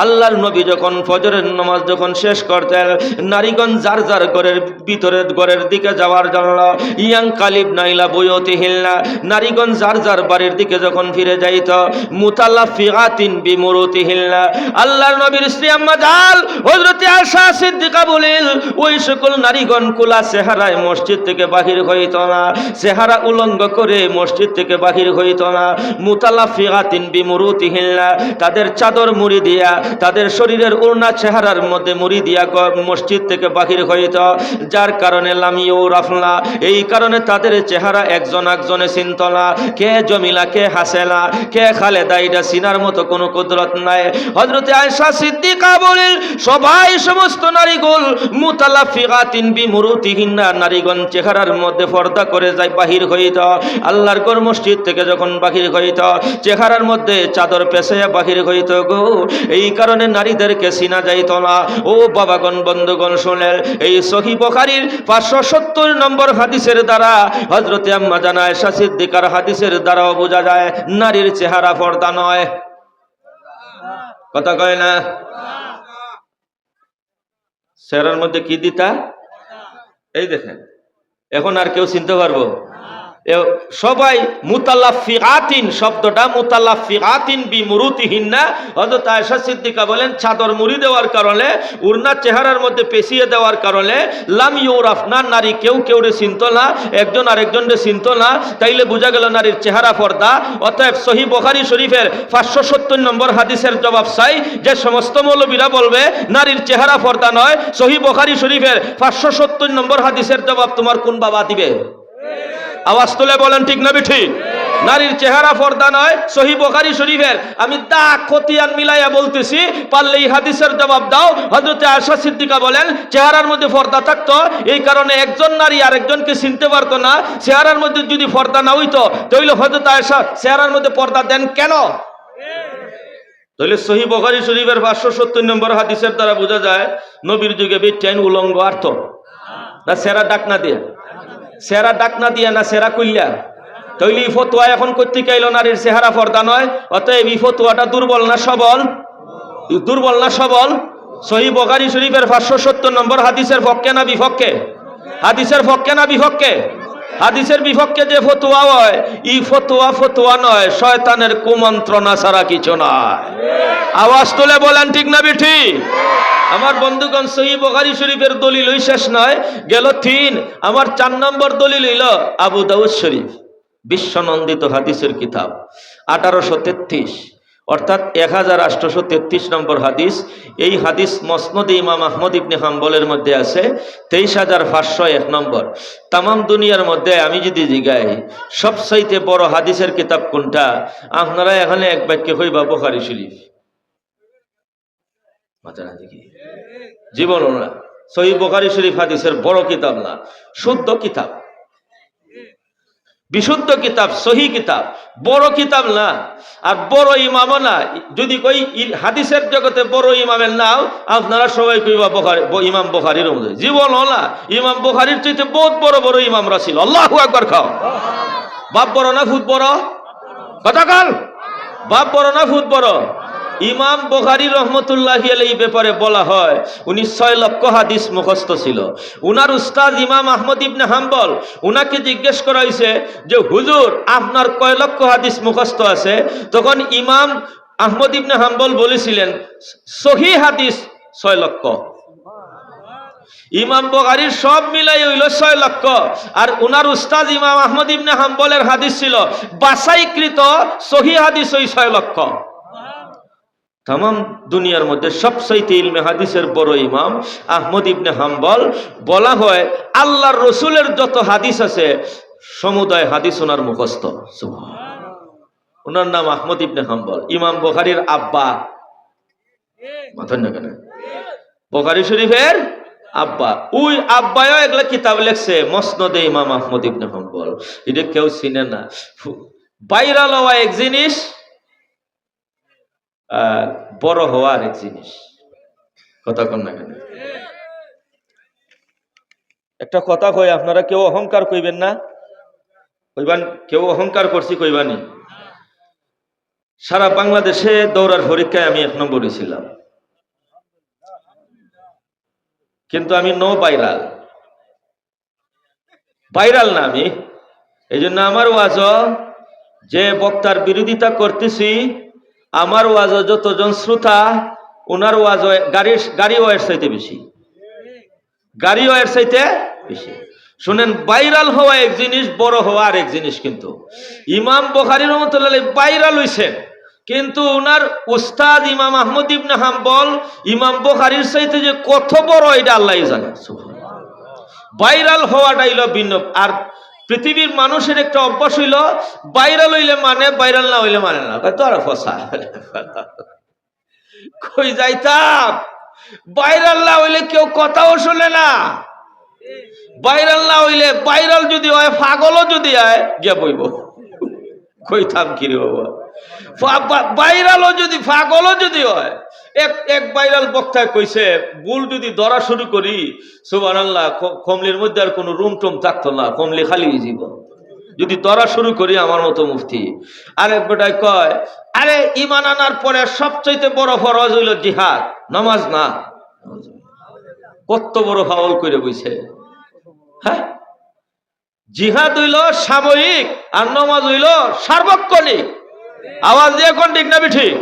আল্লাহর নবী যখন ফজরের নামাজ যখন শেষ করতেন, নারীগণ যার যার ঘরের ভিতরে ঘরের দিকে যাওয়ার জন্য ইয়ানকালিবনা ইলা বুয়ুতিহিন্না, নারীগণ যার যার বাড়ির দিকে যখন ফিরে যাইত, মুতালাফিআতিন বিমুরুতিহিন্না, আল্লাহর নবীর স্ত্রী আম্মা জান হযরত আয়েশা সিদ্দিকা বলেন ওই সকল নারীগণ কুলা চেহারায় মসজিদ থেকে বাহির হইত না, চেহারা উলঙ্গ করে মসজিদ থেকে বাহির হইত না। মুতালাফিআতিন বিমুরুতিহিন্না, তাদের চাদর মুড়ি দিয়া, তাদের শরীরের ওড়না চেহারার মধ্যে মুড়ি দিয়া মসজিদ থেকে বাহির হইত, যার কারণে লামিও রাফলা, এই কারণে তাদের চেহারা একজন একজনে চিনত না, কে জমিলা কে হাসেলা কে খালেদা, এটা চিনার মতো কোনো কুদরত নাই। হযরত আয়েশা সিদ্দিকা বলেন সবাই সমস্ত নারীগুল মুতালাফিআতিন বিমুরুতিহিন্না, নারীগণ চেহারার মধ্যে পর্দা করে যায় বাহির হইত। আল্লাহর ঘর মসজিদ থেকে যখন বাহির হইত, চেহারার মধ্যে চাদর পেছাইয়া বাহির হইত গো। এই কারণে নারীদেরকে চিনা যাইত না। ও বাবাগণ বন্ধুগণ শুনেন, এই সহিহ বুখারীর 570 নম্বর হাদিসের দ্বারা হযরত আম্মা জান আয়েশা সিদ্দিকার হাদিসের দ্বারাও বোঝা যায় নারীর চেহারা পর্দা নয়। কথা কয় না? চেহারার মধ্যে কি দিতা? এই দেখেন, এখন আর কেউ চিনতে পারবো? সবাই মুতাল্লাফিআতিন, শব্দটা মুতাল্লাফিআতিন বিমুরুতিহিন্না। হযরত আয়েশা সিদ্দিকা বলেন চাদর মুড়ি দেওয়ার কারণে, উড়না চেহারার মধ্যে পেঁচিয়ে দেওয়ার কারণে লাম ইউরাফনা, নারী কেউ কেউরে চিনত না, একজন আরেকজনরে চিনত না। তাইলে বোঝা গেল নারীর চেহারা পর্দা। অতএব সহিহ বুখারী শরীফের 570 নম্বর হাদিসের জবাব চাই, যে সমস্ত মৌলবীরা বলবে নারীর চেহারা পর্দা নয়, সহিহ বুখারী শরীফের 570 নম্বর হাদিসের জবাব তোমার কোন বাবা দিবে? আওয়াজ তুলে বলেন ঠিক না ঠিক? নারীর চেহারা পর্দা নয়, সহিহ বুখারী শরীফের। আমি দাগ খতিয়ান মিলাইয়া বলতেছি, পারলে এই হাদিসের জবাব দাও। হযরত আয়েশা সিদ্দিকা বলেন চেহারার মধ্যে পর্দা থাকতো, এই কারণে একজন নারী আরেকজনকে চিনতে পারতো না। চেহারার মধ্যে যদি পর্দা না হইতো তাহলে হযরত আয়েশা চেহারার মধ্যে পর্দা দেন কেন? তাহলে সহিহ বুখারী শরীফের 570 নম্বর হাদিসের দ্বারা বোঝা যায় নবীর যুগে বেটেন উলঙ্গ আর্থ না সেরা ডাকনা দিয়ে, সেরা ডাকনা দিয়া না সেরা কইলা। তাইলে এই ফতোয়া এখন করতে চাইল নারীর চেহারা পর্দা নয়। অতএব এই ফতোয়াটা দুর্বল না সবল? দুর্বল না সবল? সহিহ বুখারী শরীফের 570 নম্বর হাদিসের পক্ষে না বিপক্ষে? হাদিসের পক্ষে না বিপক্ষে? হাদিসের বিপক্ষে যে ফতোয়া হয়, এই ফতোয়া নয়, শয়তানের কুমন্ত্রণা ছাড়া কিছু নয়। আওয়াজ তুলে বলেন ঠিক না ঠিক? আমার বন্ধুগণ, সহিহ বুখারী শরীফের দলিল ওই শেষ নয়, গেল 3। আমার 4 নম্বর দলিল হইল আবু দাউদ শরীফ, বিশ্বনন্দিত হাদিসের কিতাব, 1833 অর্থাৎ 1833 নম্বর হাদিস। এই হাদিস মসনদে ইমাম আহমদ ইবনে হাম্বলের মধ্যে আছে, 23501 নম্বর। তামাম দুনিয়ার মধ্যে আমি যদি জিগাই সবচাইতে বড় হাদিসের কিতাব কোনটা, আপনারা এখানে এক বাক্যে কইবা বুখারী শরীফ। জীবন না, সহিহ বুখারী শরীফ হাদিসের বড় কিতাব না, শুদ্ধ কিতাব, বিশুদ্ধ কিতাব, সহি কিতাব, বড় কিতাব না, আর বড় ইমামও না। যদি কই হাদিসের জগতে বড় ইমামের নাম, আপনারা সবাই কইবা ইমাম বুখারীর মধ্যে। জীবন না, ইমাম বুখারীর চাইতে বহুত বড় বড় ইমামরা ছিল। আল্লাহু আকবার। খাও, বাপ বড় না ভূত বড়? কথা কাল, বাপ বড় না ভূত বড়? ইমাম বুখারী রহমতুল্লাহি আলাইহি ব্যাপারে বলা হয় উনি 6 লক্ষ হাদিস মুখস্থ ছিল। উনার উস্তাদ ইমাম আহমদ ইবনে হাম্বল, উনাকে জিজ্ঞেস করা হয়েছে যে হুজুর আপনার কয় লক্ষ হাদিস মুখস্থ আছে? তখন ইমাম আহমদ ইবনে হাম্বল বলেছিলেন সহিহ হাদিস 6 লক্ষ। ইমাম বুখারীর সব মিলাই হইল 6 লক্ষ, আর উনার উস্তাদ ইমাম আহমদ ইবনে হাম্বলের হাদিস ছিল বাছাইকৃত সহিহ হাদিস ওই 6 লক্ষ। তামাম দুনিয়ার মধ্যে সবচাইতে ইলমে হাদিসের বড় ইমাম আহমদ ইবনে হাম্বল। বলা হয় আল্লাহর রসুলের যত হাদিস আছে সমুদায় হাদিস ওনার মুখস্থ। ওনার নাম আহমদ ইবনে হাম্বল, ইমাম বুখারীর আব্বা। মাথায় না কেন? বুখারী শরীফের আব্বা। ওই আব্বায়ও এগুলা কিতাব লেখছে, মসনদে ইমাম আহমদ ইবনে হাম্বল। এটা কেউ চিনে না। ভাইরাল হওয়া এক জিনিস, বড় হওয়ার এক জিনিস। কথা কন না কেন? একটা কথা কই, আপনারা কেউ অহংকার কইবেন না, কইবান কেউ অহংকার করছি কইবানি। সারা বাংলাদেশে দৌড়ার পরীক্ষায় আমি 1 নম্বরে ছিলাম, কিন্তু আমি নো ভাইরাল। ভাইরাল না আমি, এই জন্য আমার ওয়াজ যে বক্তার বিরোধিতা করতেছি, আমার ওয়াজ যতজন শ্রোতা, ওনার ওয়াজ গাড়ি ওয়ার চাইতে বেশি, গাড়ি ওয়ার চাইতে বেশি। শুনেন, ভাইরাল হওয়া এক জিনিস, বড় হওয়া আর এক জিনিস। কিন্তু ইমাম বুখারী রহমাতুল্লাহ আলাইহি ভাইরাল হইছেন, কিন্তু ওনার উস্তাদ ইমাম আহমদ ইবনে হাম্বল ইমাম বুখারীর চাইতে যে কত বড় এটা আল্লাহই জানে। ভাইরাল হওয়াটা হইল ভিন্ন। আর পৃথিবীর মানুষের একটা অভ্যাস হইল ভাইরাল হইলে মানে, ভাইরাল না হইলে মানে না। তোরা ফসা কই যাইতাম, ভাইরাল না হইলে কেউ কথাও শুনে না। ভাইরাল না হইলে, ভাইরাল যদি হয় পাগলও যদি হয় গিয়া বইব, কইতাম কি রে বাবা। ভাইরালও যদি, পাগলও যদি হয়। এক ভাইরাল বক্তায় কইছে, ভুল যদি ধরা শুরু করি সুবহানাল্লাহ, কমলির মধ্যে আর কোনো রুম টুম থাকতো না, কমলি খালি যাব যদি ধরা শুরু করি আমার মতো মুফতি। আরেক বেটায় কয়, আরে ঈমান আনার পরে সবচাইতে বড় ফরজ হইল জিহাদ, নামাজ না। কত বড় ফাউল করে বইছে। হ্যাঁ, জিহাদ হইল সাময়িক আর নামাজ হইল সার্বক্ষণিক। আওয়াজ দিয়ে কোন ঠিক না ঠিক?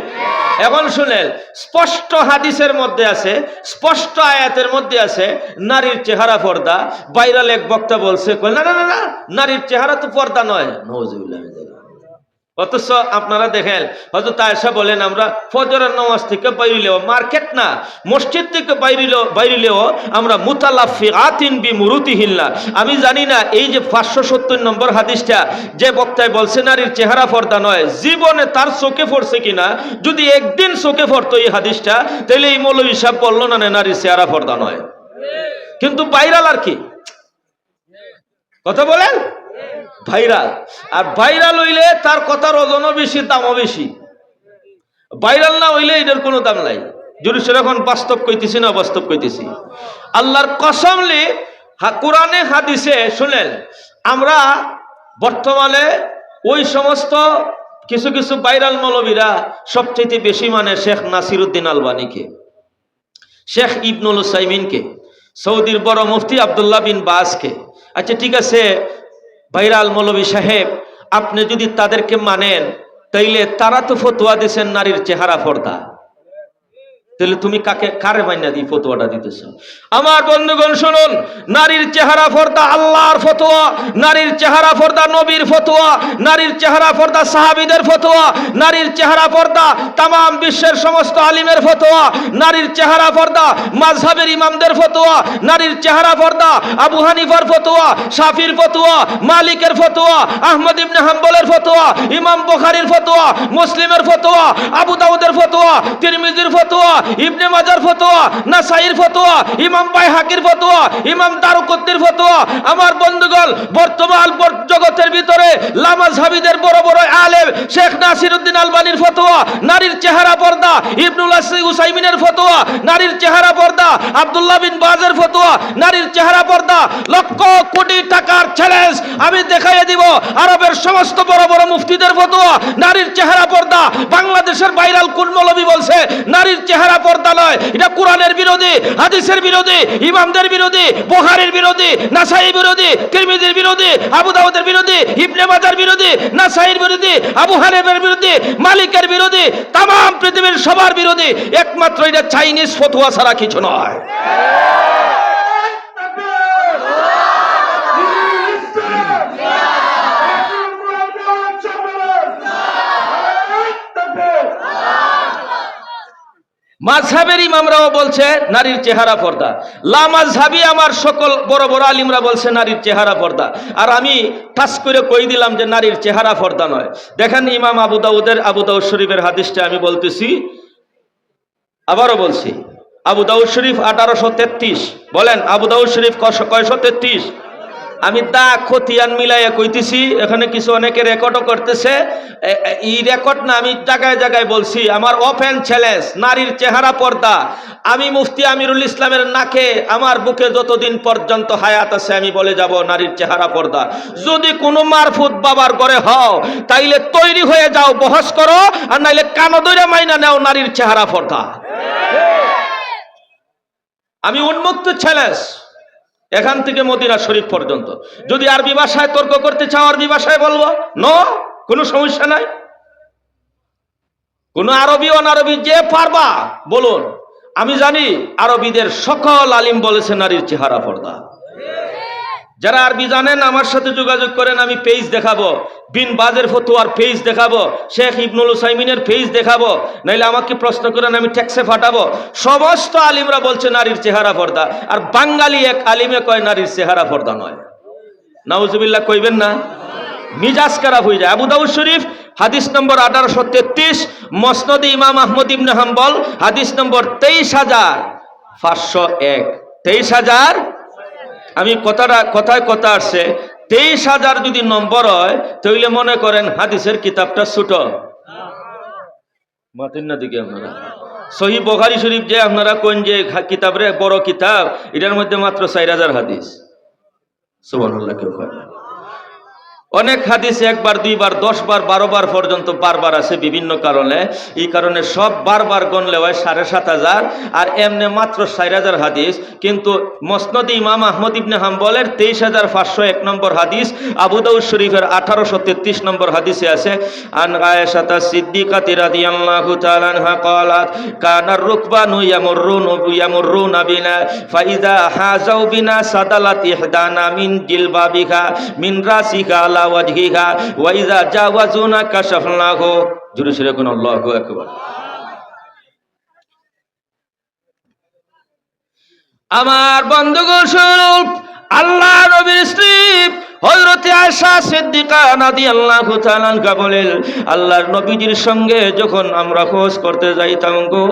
এখন শুনেন, স্পষ্ট হাদিসের মধ্যে আছে, স্পষ্ট আয়াতের মধ্যে আছে নারীর চেহারা পর্দা। ভাইরাল এক বক্তা বলছে, না না না না, নারীর চেহারা তো পর্দা নয়। নাউজুবিল্লাহ। অথচ আপনারা দেখেন, হয়তো আয়েশা বলেন আমরা ফজরের নামাজ থেকে বাইরিলেও, মার্কেট না মসজিদ থেকে বাইরিলেও আমরা মুতালাফিআতিন বিমুরুতিহিল্লা। আমি জানি না এই যে 570 নম্বর হাদিসটা যে বক্তায় বলছে নারীর চেহারা পর্দা নয়, জীবনে তার চোখে পড়ছে কিনা। যদি একদিন চোখে পড়তো এই হাদিসটা, তাহলে এই মৌলভী সাহেব বললো না নারীর চেহারা পর্দা নয়। কিন্তু ভাইরাল আর কি কথা বলেন, ভাইরাল। আর ভাইরাল হইলে তার কথার ওজনও বেশি, দামও বেশি। ভাইরাল না হইলে এটার কোনো দাম নাই। যদি সেরকম বাস্তব কইতেছি না, বাস্তব কইতেছি আল্লাহর কসমলি। কোরআনে হাদিসে শুনেন, আমরা বর্তমানে ওই সমস্ত কিছু কিছু ভাইরাল মৌলবীরা সবচেয়ে বেশি মানে শেখ নাসিরউদ্দিন আলবানীকে, শেখ ইবনুল উসাইমিনকে, সৌদির বড় মুফতি আব্দুল্লাহ বিন বাজকে। আচ্ছা ঠিক আছে ভাইরাল মৌলবী সাহেব, আপনি যদি তাদেরকে মানেন, তাইলে তারা তো ফতোয়া দিয়েছেন নারীর চেহারা পর্দা, তাহলে তুমি কারে মাইনা দিয়ে ফতোয়াটা দিতেছ? আমার বন্ধুগণ শুনুন, নারীর চেহারা পর্দা আল্লাহর ফতোয়া, নারীর চেহারা পর্দা নবীর ফতোয়া, নারীর চেহারা পর্দা সাহাবীদের ফতোয়া, নারীর চেহারা পর্দা তাম বিশ্বের সমস্ত আলিমের ফতোয়া, নারীর চেহারা পর্দা মাযহাবের ইমামদের ফতোয়া, নারীর চেহারা পর্দা আবু হানিফার ফতোয়া, শাফির ফতোয়া, মালিকের ফতোয়া, আহমদ ইবনে হাম্বলের ফতোয়া, ইমাম বুখারীর ফতোয়া, মুসলিমের ফতোয়া, আবু দাউদের ফতোয়া, তিরমিজির ফতোয়া, ইবনে মাজার ফতোয়া, নাসাইর ফতোয়া, ইমাম বাইহাকির ফতোয়া, ইমাম দারুকুতনির ফতোয়া। আমার বন্ধুগণ, বর্তমান জগতের ভিতরে লামাযহাবীদের বড় বড় আলেম শেখ নাসিরউদ্দিন আলবানীর ফতোয়া নারীর চেহারা পর্দা, ইবনুল উসাইমিনের ফতোয়া নারীর চেহারা পর্দা, আব্দুল্লাহ বিন বাজের ফতোয়া নারীর চেহারা পর্দা। লক্ষ কোটি টাকার চ্যালেঞ্জ আমি দেখাইয়ে দিব, আরবের সমস্ত বড় বড় মুফতিদের ফতোয়া নারীর চেহারা পর্দা। বাংলাদেশের ভাইরাল কোন মৌলবী বলছে নারীর চেহারা পর্দা নয়? এটা কোরআনের বিরোধী, হাদিসের বিরোধী, ইমামদের বিরোধী, বুখারীর বিরোধী, নাসাই বিরোধী, তিরমিজির বিরোধী, আবু দাউদের বিরোধী, ইবনে মাজার বিরোধী, নাসাইর বিরোধী, আবু হানিফার বিরোধী, মালিকের বিরোধী, তাম পৃথিবীর সবার বিরোধী। একমাত্র এটা চাইনিজ ফতোয়া ছাড়া কিছু নয়। মাযহাবের ইমামরাও বলছে নারীর চেহারা পর্দা, লামাযহাবী আমার সকল বড় বড় আলিমরা বলছে নারীর চেহারা পর্দা। আর আমি ঠাস করে কই দিলাম যে নারীর চেহারা পর্দা নয়। দেখেন ইমাম আবু দাউদ শরীফের হাদিসটা আমি বলতেছি, আবারও বলছি, আবু দাউদ শরীফ 1833। বলেন আবু দাউদ শরীফ কয়শো 33? আমি দা খতিয়ান মিলাইয়া কইতেছি, এখানে কিছু অনেকে রেকর্ডও করতেছে। এই রেকর্ড না, আমি জায়গায় জায়গায় বলছি। আমার ওপেন চ্যালেঞ্জ, নারীর চেহারা পর্দা। আমি মুফতি আমিরুল ইসলামের নাকে আমার বুকে যতদিন পর্যন্ত হায়াত আছে আমি বলে যাব নারীর চেহারা পর্দা। যদি কোনো মারফুত বাবার ঘরে হও, তাইলে তৈরি হয়ে যাও, বহস করো, আর নাইলে কানো দইরা মাইনা নাও নারীর চেহারা পর্দা। আমি উন্মুক্ত চ্যালেঞ্জ, এখান থেকে মদিনা শরীফ পর্যন্ত। যদি আরবি ভাষায় তর্ক করতে চাও আরবি ভাষায় বলবো, নো, কোনো সমস্যা নাই। কোন আরবি অনারবি যে পারবা বলুন। আমি জানি আরবিদের সকল আলিম বলেছে নারীর চেহারা পর্দা। যারা আরবি জানেন আমার সাথে যোগাযোগ করেন, আমি পেজ দেখাবো, বিন বাজের ফতোয়ার পেজ দেখাবো, শেখ ইবনুল উসাইমিনের পেজ দেখাবো, নাইলে আমাকে প্রশ্ন করেন, আমি ট্যাক্সে ফাটাবো। সমস্ত আলিমরা বলছে নারীর চেহারা পর্দা। আর বাঙালি এক আলিমে কয় নারীর চেহারা পর্দা নয়। নাউজুবিল্লাহ কইবেন না, মিজাজ খারাপ হয়ে যায়। আবু দাউদ শরীফ হাদিস নম্বর 1833, মসনদে ইমাম আহমদ ইবনে হাম্বল হাদিস নম্বর 23,501। 23,000, আমি কথায় কথা আসছে, 23,000 যদি নম্বর হয় তাহলে মনে করেন হাদিসের কিতাবটা ছোট। মাতেন না দিকে আপনারা সহিহ বুখারী শরীফ যে আপনারা কোন যে কিতাবরে বড় কিতাব, এটার মধ্যে মাত্র 4,000 হাদিস। সুবহানাল্লাহ। কেউ কয় অনেক হাদিসে একবার, দুইবার, 10 বার, 12 বার পর্যন্ত বারবার আছে বিভিন্ন কারণে। এই কারণে সব বারবার গণলে হয় 7,500, আর এমনি মাত্র 4,000 হাদিস। কিন্তু মুসনাদে ইমাম আহমদ ইবনে হাম্বলের 23,501 নম্বর হাদিস, আবু দাউদ শরীফের 1833 নম্বর হাদিসে আছে, আন আয়েশা সিদ্দিকাতি রাদিয়াল্লাহু তাআলা আনহা ক্বালাত কানার রুকবানু ইয়ামুরুনা বিনা ফাইযা হাযাউ বিনা সাদালাত ইহদানা মিন জিলবাবিহা মিন রাসিকা আলা ওয়াজহিহা ওয়া ইযা জাওয়াজুনা কাশাফনাহু। জোরে সরে কোন আল্লাহু আকবার। আমার বন্ধুগণ শুনুন, আল্লাহ নবীর স্ত্রী হযরত আয়েশা সিদ্দিকা রাদিয়াল্লাহু তাআলা আনহা বলেন, আল্লাহর নবীজির সঙ্গে যখন আমরা হজ করতে যাইতাম গো,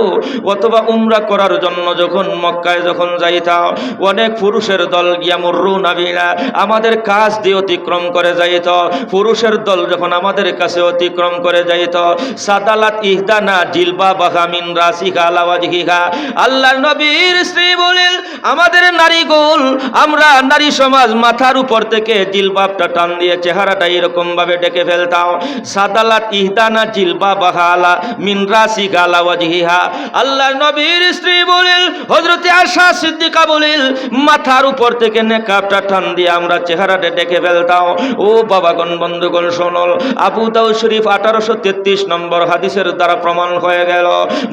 অথবা উমরা করার জন্য যখন মক্কায় যখন যাইতাম, অনেক পুরুষের দল ইয়ামুরুনা বিনা আমাদের কাছ দিয়ে অতিক্রম করে যাইত। পুরুষের দল যখন আমাদের কাছে অতিক্রম করে যাইত, সাদালাত ইহদানা জিলবাবাহা মিন রাসিহা আলা ওয়াজহিহা, আল্লাহর নবীর স্ত্রী বলেন, আমাদের নারীগুল, আমরা নারী সমাজ মাথার উপর থেকে জিলবাবটা টান দিয়ে চেহারাটা এরকম ভাবে ডেকে ফেলতাম। সাদালাত ইহদানা জিলবাবাহা আলা মিন রাসিহা আলা ওয়াজহিহা, আল্লাহর নবীর স্ত্রী বলেন, হযরত আয়েশা সিদ্দিকা বলেন, মাথার উপর থেকে নেকাবটা টান দিয়ে আমরা চেহারাটা ডেকে ফেলতাম। ও বাবাগণ, বন্ধুগণ শুনুন, আবু দাউদ শরীফ 1833 নম্বর হাদিসের দ্বারা প্রমাণ হয়ে গেল।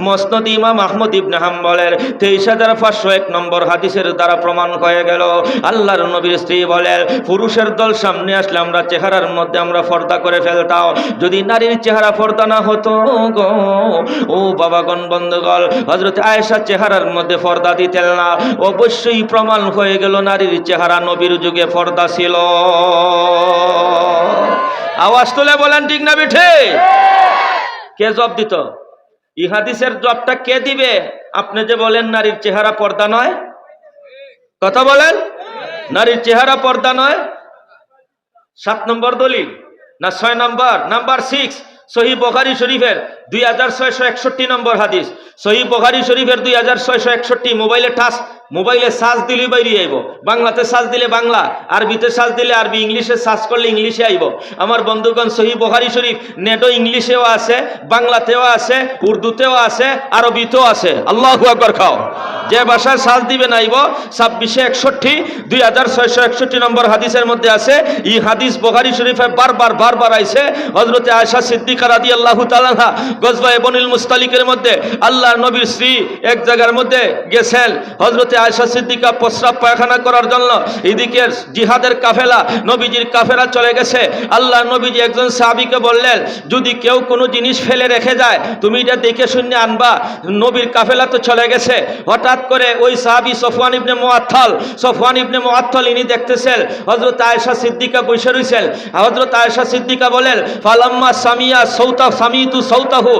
মুসনাদ ইমাম আহমদ ইবনে হাম্বলের 23,501 নম্বর হাদিসের দ্বারা প্রমাণ হয়ে গেল। আল্লাহর নবীর স্ত্রী বলেন, পুরুষের দল সামনে আসলে আমরা চেহারার মধ্যে আমরা পর্দা করে ফেলতাম। যদি নারীর চেহারা পর্দা না হতো গো, ও বাবাগণ, বন্ধুগণ, হযরত আয়েশা চেহারার মধ্যে পর্দা দিতেন না। অবশ্যই প্রমাণ হয়ে গেল নারীর চেহারা নবীর যুগে পর্দা ছিল। আওয়াজ তুলে বলেন ঠিক না বেঠে? কে জবাব দিত? এই হাদিসের জবাবটা কে দিবে? আপনি যে বলেন নারীর চেহারা পর্দা নয়, কথা বলেন, নারীর চেহারা পর্দা নয়। 7 নম্বর দলিল না 6 নম্বর? নাম্বার 6, সহিহ বুখারী শরীফের 2661 নম্বর হাদিস। সহিহ বুখারী শরীফের 2661। মোবাইলে সার্চ দিলে বাইরে আইব, বাংলাতে সার্চ দিলে বাংলা, আরবিতে সার্চ দিলে আরবি, ইংলিশে সার্চ করলে ইংলিশে আইব। আমার বন্ধুগণ, সহিহ বুখারী শরীফ নেটও ইংলিশেও আছে, বাংলাতেও আছে, উর্দুতেও আছে, আরবিতেও আছে। আল্লাহু আকবার খাও। যে ভাষায় সার্চ দিবেন আইব। 2661 নম্বর হাদিসের মধ্যে আছে। এই হাদিস বুখারী শরীফে বারবার আইছে। হযরত আয়েশা সিদ্দিকা রাদিয়াল্লাহু তাআলা আনহা গজওয়ায়ে বনিল মুস্তালিকের মধ্যে আল্লাহর নবীর স্ত্রী এক জায়গার মধ্যে গেছেন। হযরত আয়েশা সিদ্দিকা প্রস্রাব পায়খানা করার জন্য এদিকে জিহাদের কাফেলা, নবীজির কাফেলা চলে গেছে। আল্লাহর নবীজি একজন সাহাবীকে বললেন, যদি কেউ কোনো জিনিস ফেলে রেখে যায়, তুমি এটা দেখে শুনে আনবা, নবীর কাফেলা তো চলে গেছে। হঠাৎ করে ওই সাহাবী সফওয়ান ইবনে মুআত্তাল ইনি দেখতেছেন হযরত আয়েশা সিদ্দিকা বসে রইছেন। হযরত আয়েশা সিদ্দিকা বলেন, ফালাম্মা সামিতু সাউতাহু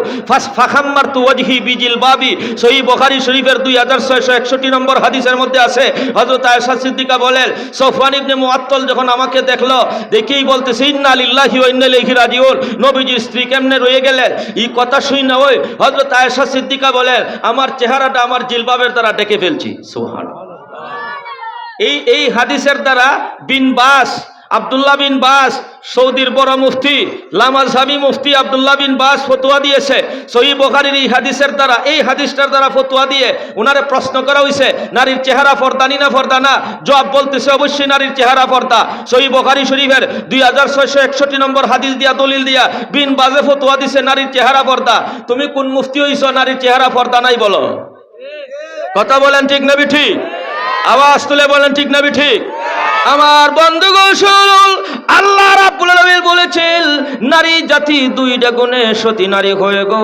ফাখাম্মারতু ওয়াজহি বিজিলবাবি। সহিহ বুখারী শরীফের 2661 নম্বর হাদিসের মধ্যে আছে। হযরত আয়েশা সিদ্দিকা বলেন, সফওয়ান ইবনে মুআত্তাল যখন আমাকে দেখলো, দেখেই বলতেছে, ইন্না লিল্লাহি ওয়া ইন্না ইলাইহি রাজিউন, নবীজির স্ত্রী কেমনে রয়ে গেলেন। এই কথা শুই না ওই হযরত আয়েশা সিদ্দিকা বলেন, আমার চেহারাটা আমার জিলবাবের দ্বারা ডেকে ফেলছি। সুবহানাল্লাহ। এই হাদিসের দ্বারা আব্দুল্লাহ বিন বাস, সৌদির বড় মুফতি, লামাজহাবি মুফতি আব্দুল্লাহ বিন বাস ফতোয়া দিয়েছে। সহিহ বুখারীর এই হাদিসের দ্বারা, এই হাদিসটার দ্বারা ফতোয়া দিয়ে ওনারে প্রশ্ন করা হয়েছে, নারীর চেহারা পর্দানি না পর্দা না? জবাব বলতেছে, অবশ্যই নারীর চেহারা পর্দা। সহিহ বুখারী শরীফের 2661 নম্বর হাদিস দিয়া, দলিল দিয়া বিন বাজে ফতোয়া দিছে নারীর চেহারা পর্দা। তুমি কোন মুফতি হইছো নারীর চেহারা পর্দা নাই বলো? কথা বলেন ঠিক না ঠিক? আওয়াজ তুলে বলেন ঠিক না ঠিক? আমার বন্ধুগণ শুনুন, আল্লাহ রাব্বুল আলামিন বলেছেন, নারী জাতি 2টা গুণে সতী নারী হয়ে গো।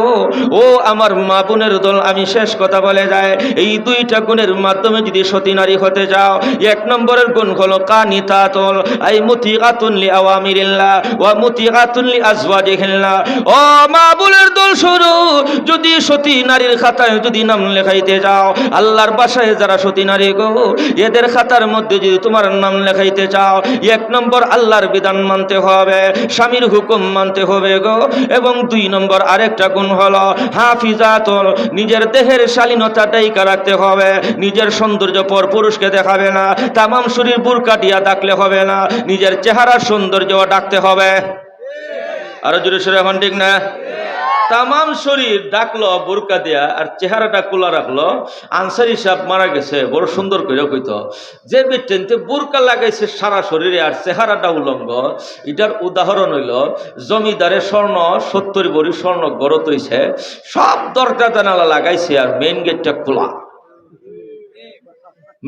ও আমার মা বোনের দল, আমি শেষ কথা বলে যায়, এই 2টা গুণের মাধ্যমে যদি সতী নারী হতে যাও, 1 নম্বরের গুণ হলো কানিতাতুল, আই মুতিআতুন লি আওয়ামিরিল্লাহ ওয়া মুতিআতুন লি আজওয়াজিহিল্লাহ। ও মা বোনের দল শুনো, যদি সতী নারীর খাতায় যদি নাম লেখাইতে যাও, আল্লাহর বাসায় যারা সতী নারী গো, এদের খাতার মধ্যে যদি তোমার নাম জান্নাত খাইতে চাও, 1 নম্বর আল্লাহর বিধান মানতে হবে, স্বামীর হুকুম মানতে হবে গো। এবং 2 নম্বর আরেকটা গুণ হলো হাফিজাতুল, নিজের দেহের শালীনতাটাই রাখতে হবে, নিজের সৌন্দর্য পর পুরুষকে দেখাবে না, তামাম শরীর বুরকা দিয়া ডাকলে হবে না, নিজের চেহারার সৌন্দর্য ডাকতে হবে। আরো জোরে সরে এখন ঠিক না? তামাম শরীর ডাকলো বোরকা দিয়া আর চেহারাটা খোলা রাখলো। আনসারী সাহেব মারা গেছে, বড় সুন্দর করে কইতো, যে ব্যক্তিতে বোরকা লাগাইছে সারা শরীরে আর চেহারাটা উলঙ্গ, এটার উদাহরণ হইল জমিদারে স্বর্ণ 70 ভরি স্বর্ণ গড়ত হইছে, সব দরজা জানালা লাগাইছে আর মেইন গেটটা খোলা।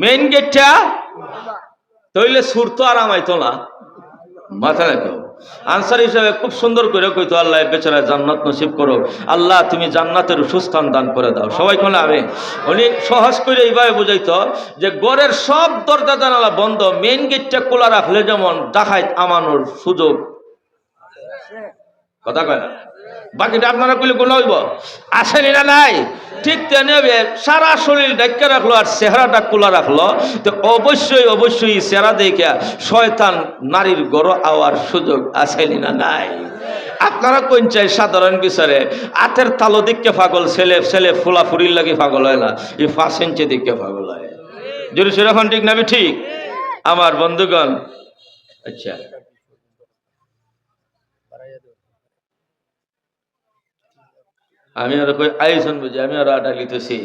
মেইন গেটটা তইলে সুর তো আর আমাইতো না, মাথা রাখো। আনসার হিসাবে খুব সুন্দর করে কইতো, আল্লাহ বেচারা জান্নাত নসিব করো, আল্লাহ তুমি জান্নাতের সুস্থান দান করে দাও। সবাই কোন আমি উনি সহজ করে এইভাবে বুঝাইতো যে গড়ের সব দরজা জানালা বন্ধ, মেইন গেটটা খোলা রাখলে যেমন ডাকাত আমানোর সুযোগ, কথা কয় না, বাকিটা আপনারা কইলে কোন হইব, আসেনি না নাই? ঠিক তেমনি সারা শরীর ঢাকা রাখলো আর চেহারাটা খোলা রাখলো, তো অবশ্যই অবশ্যই চেহারা দেখে শয়তান নারীর গড় আওয়ার সুযোগ আসেনি না নাই? আপনারা কোন চাই সাধারণ বিচারে আতের তালো দিকে পাগল ছেলে, ছেলে ফুলা ফুরির লাগে পাগল হয় না, এই 5 ইঞ্চি দিকে পাগল হয়। যদি সেরকম ঠিক না? ঠিক আমার বন্ধুগণ। আচ্ছা, আমি আর কই আয়োজন বুঝি, আমি আর আটা লিতেছি।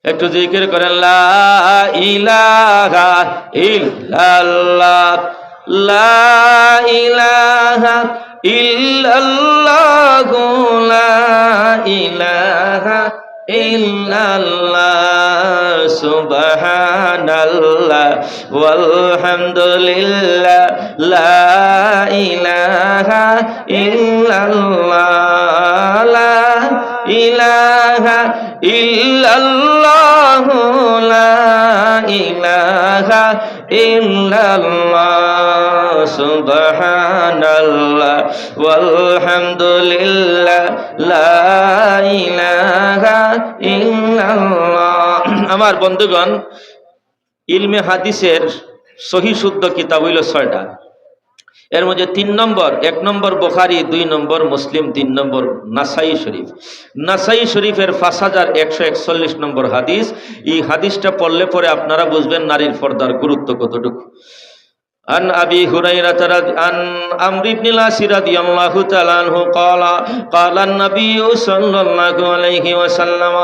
একটু জিকির করেন, লা ইলাহা ইল্লাল্লাহ, লা ইলাহা ইল্লাল্লাহ, লা ইলাহা ইল্লাল্লাহ, সুবহানাল্লাহ ওয়ালহামদুলিল্লাহ, লা ইলাহা ইল্লাল্লাহ, লা ইলাহা ইল্লাল্লাহ, লা ইলাহা ইল্লাল্লাহ, সুবহানাল্লাহ ওয়ালহামদুলিল্লাহ, লা ইলাহা ইল্লাল্লাহ। আমার বন্ধুগণ, ইলমে হাদিসের সহি শুদ্ধ কিতাব হইল 6টা। এর মধ্যে 3 নম্বর, 1 নম্বর বুখারী, 2 নম্বর মুসলিম, 3 নম্বর নাসাই শরীফ। নাসাই শরীফের 5141 নম্বর হাদিস। এই হাদিসটা পড়লে পরে আপনারা বুঝবেন নারীর পর্দার গুরুত্ব কতটুকু। عن أبي هريرة عن عمرو بن العاص رضي الله تعالى عنه قال قال النبي صلى الله عليه وسلم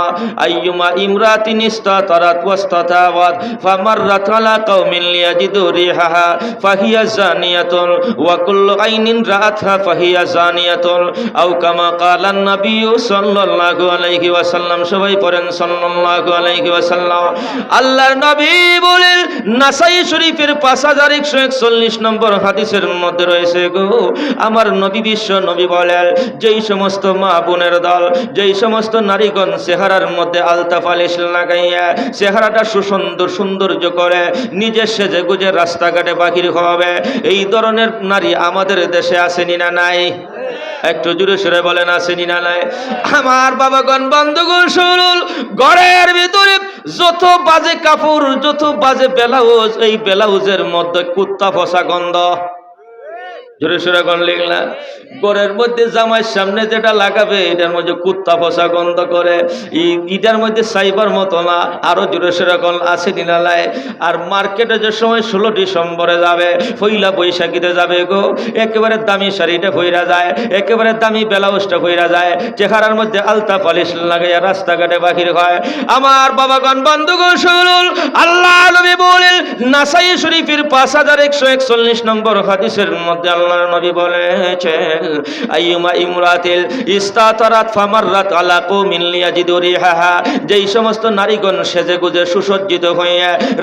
أيما امرأة استطرت واستطابت فمرت على قوم ليجدوا ريحها فهي زانية وكل عين رأتها فهي زانية أو كما قال النبي صلى الله عليه وسلم সবাই পড়েন সাল্লাল্লাহু আলাইহি ওয়াসাল্লাম। আল্লাহর নবী বলেন, নাসাই শরীফের 5141 নম্বর হাদিসের মধ্যে রয়েছে গো, আমার নবী বিশ্ব নবী বলেন, যেই সমস্ত মা বোনের দল, যেই সমস্ত নারীগণ চেহারার মধ্যে আলতা পালিশ লাগাইয়া চেহারাটা সুন্দর সৌন্দর্য করে নিজে সেজে গুজে রাস্তাঘাটে বাহির হবে, এই ধরনের নারী আমাদের দেশে আসেনি না নাই? একটু জোরে সরে বলেন, আসেনি না নাই? আমার বাবাগণ, বন্ধুগণ শুনুন, ঘরের ভিতরে যত বাজে কাপড়, যত বাজে ব্লাউজ, এই ব্লাউজের মধ্যে কুত্তা ফসা গন্ধ। জোরে সরে গন লিখলা, ঘরের মধ্যে জামাইয়ের সামনে যেটা লাগাবে এটার মধ্যে কুত্তা ফসা গন্ধ করে, এটার মধ্যে সাইবার মতো না। আরো জোরে সরে গন, আসেনি না নাই? আর মার্কেটে যে সময় 16 ডিসেম্বরে যাবে, পয়লা বৈশাখীতে যাবে গো, একেবারে দামি শাড়িটা পইরা যায়, একেবারে দামি ব্লাউজটা পইরা যায়, চেহারার মধ্যে আলতা পালিশ লাগাইয়া রাস্তাঘাটে বাহির হয়। আমার বাবাগণ, বন্ধুগণ শুনুন, আল্লাহ নবী বলেন, নাসাই শরীফের 5141 নম্বর হাদিসের মধ্যে আল্লাহ আল্লাহর নবী বলেছেন আইয়ুমা ইমরাতিল ইস্তাতারাত ফামাররাত আলা কওমিন লিয়াজিদু রিহাহা, যেই সমস্ত নারীগণ সেজেগুজে সুসজ্জিত হয়ে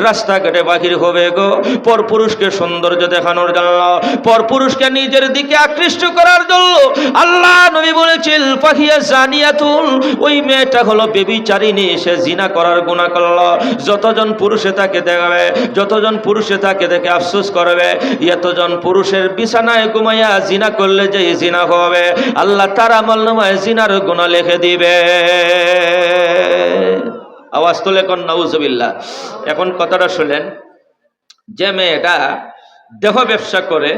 রাস্তাঘাটে বাহির হবে গো পরপুরুষকে সৌন্দর্য দেখানোর জন্য, পরপুরুষকে নিজের দিকে আকৃষ্ট করার জন্য, আল্লাহ নবী বলেছেন ফাহিয়া জানিয়াতুন, ওই মেয়েটা হলো ব্যভিচারিণী, সে জিনা করার গুনাহ করলো। যতজন পুরুষে তাকে দেখবে, যতজন পুরুষে তাকে দেখে আফসোস করবে, এতজন পুরুষের বিছানায় ঘুমাইয়া জিনা করলে যে জিনা হবে আল্লাহ তার আমলনামায় জিনার গুনাহ লিখে দিবে। আওয়াজ তুলে কোন নাউজুবিল্লাহ। এখন কথাটা শুনেন, যে মেয়েটা দেহ ব্যবসা করে,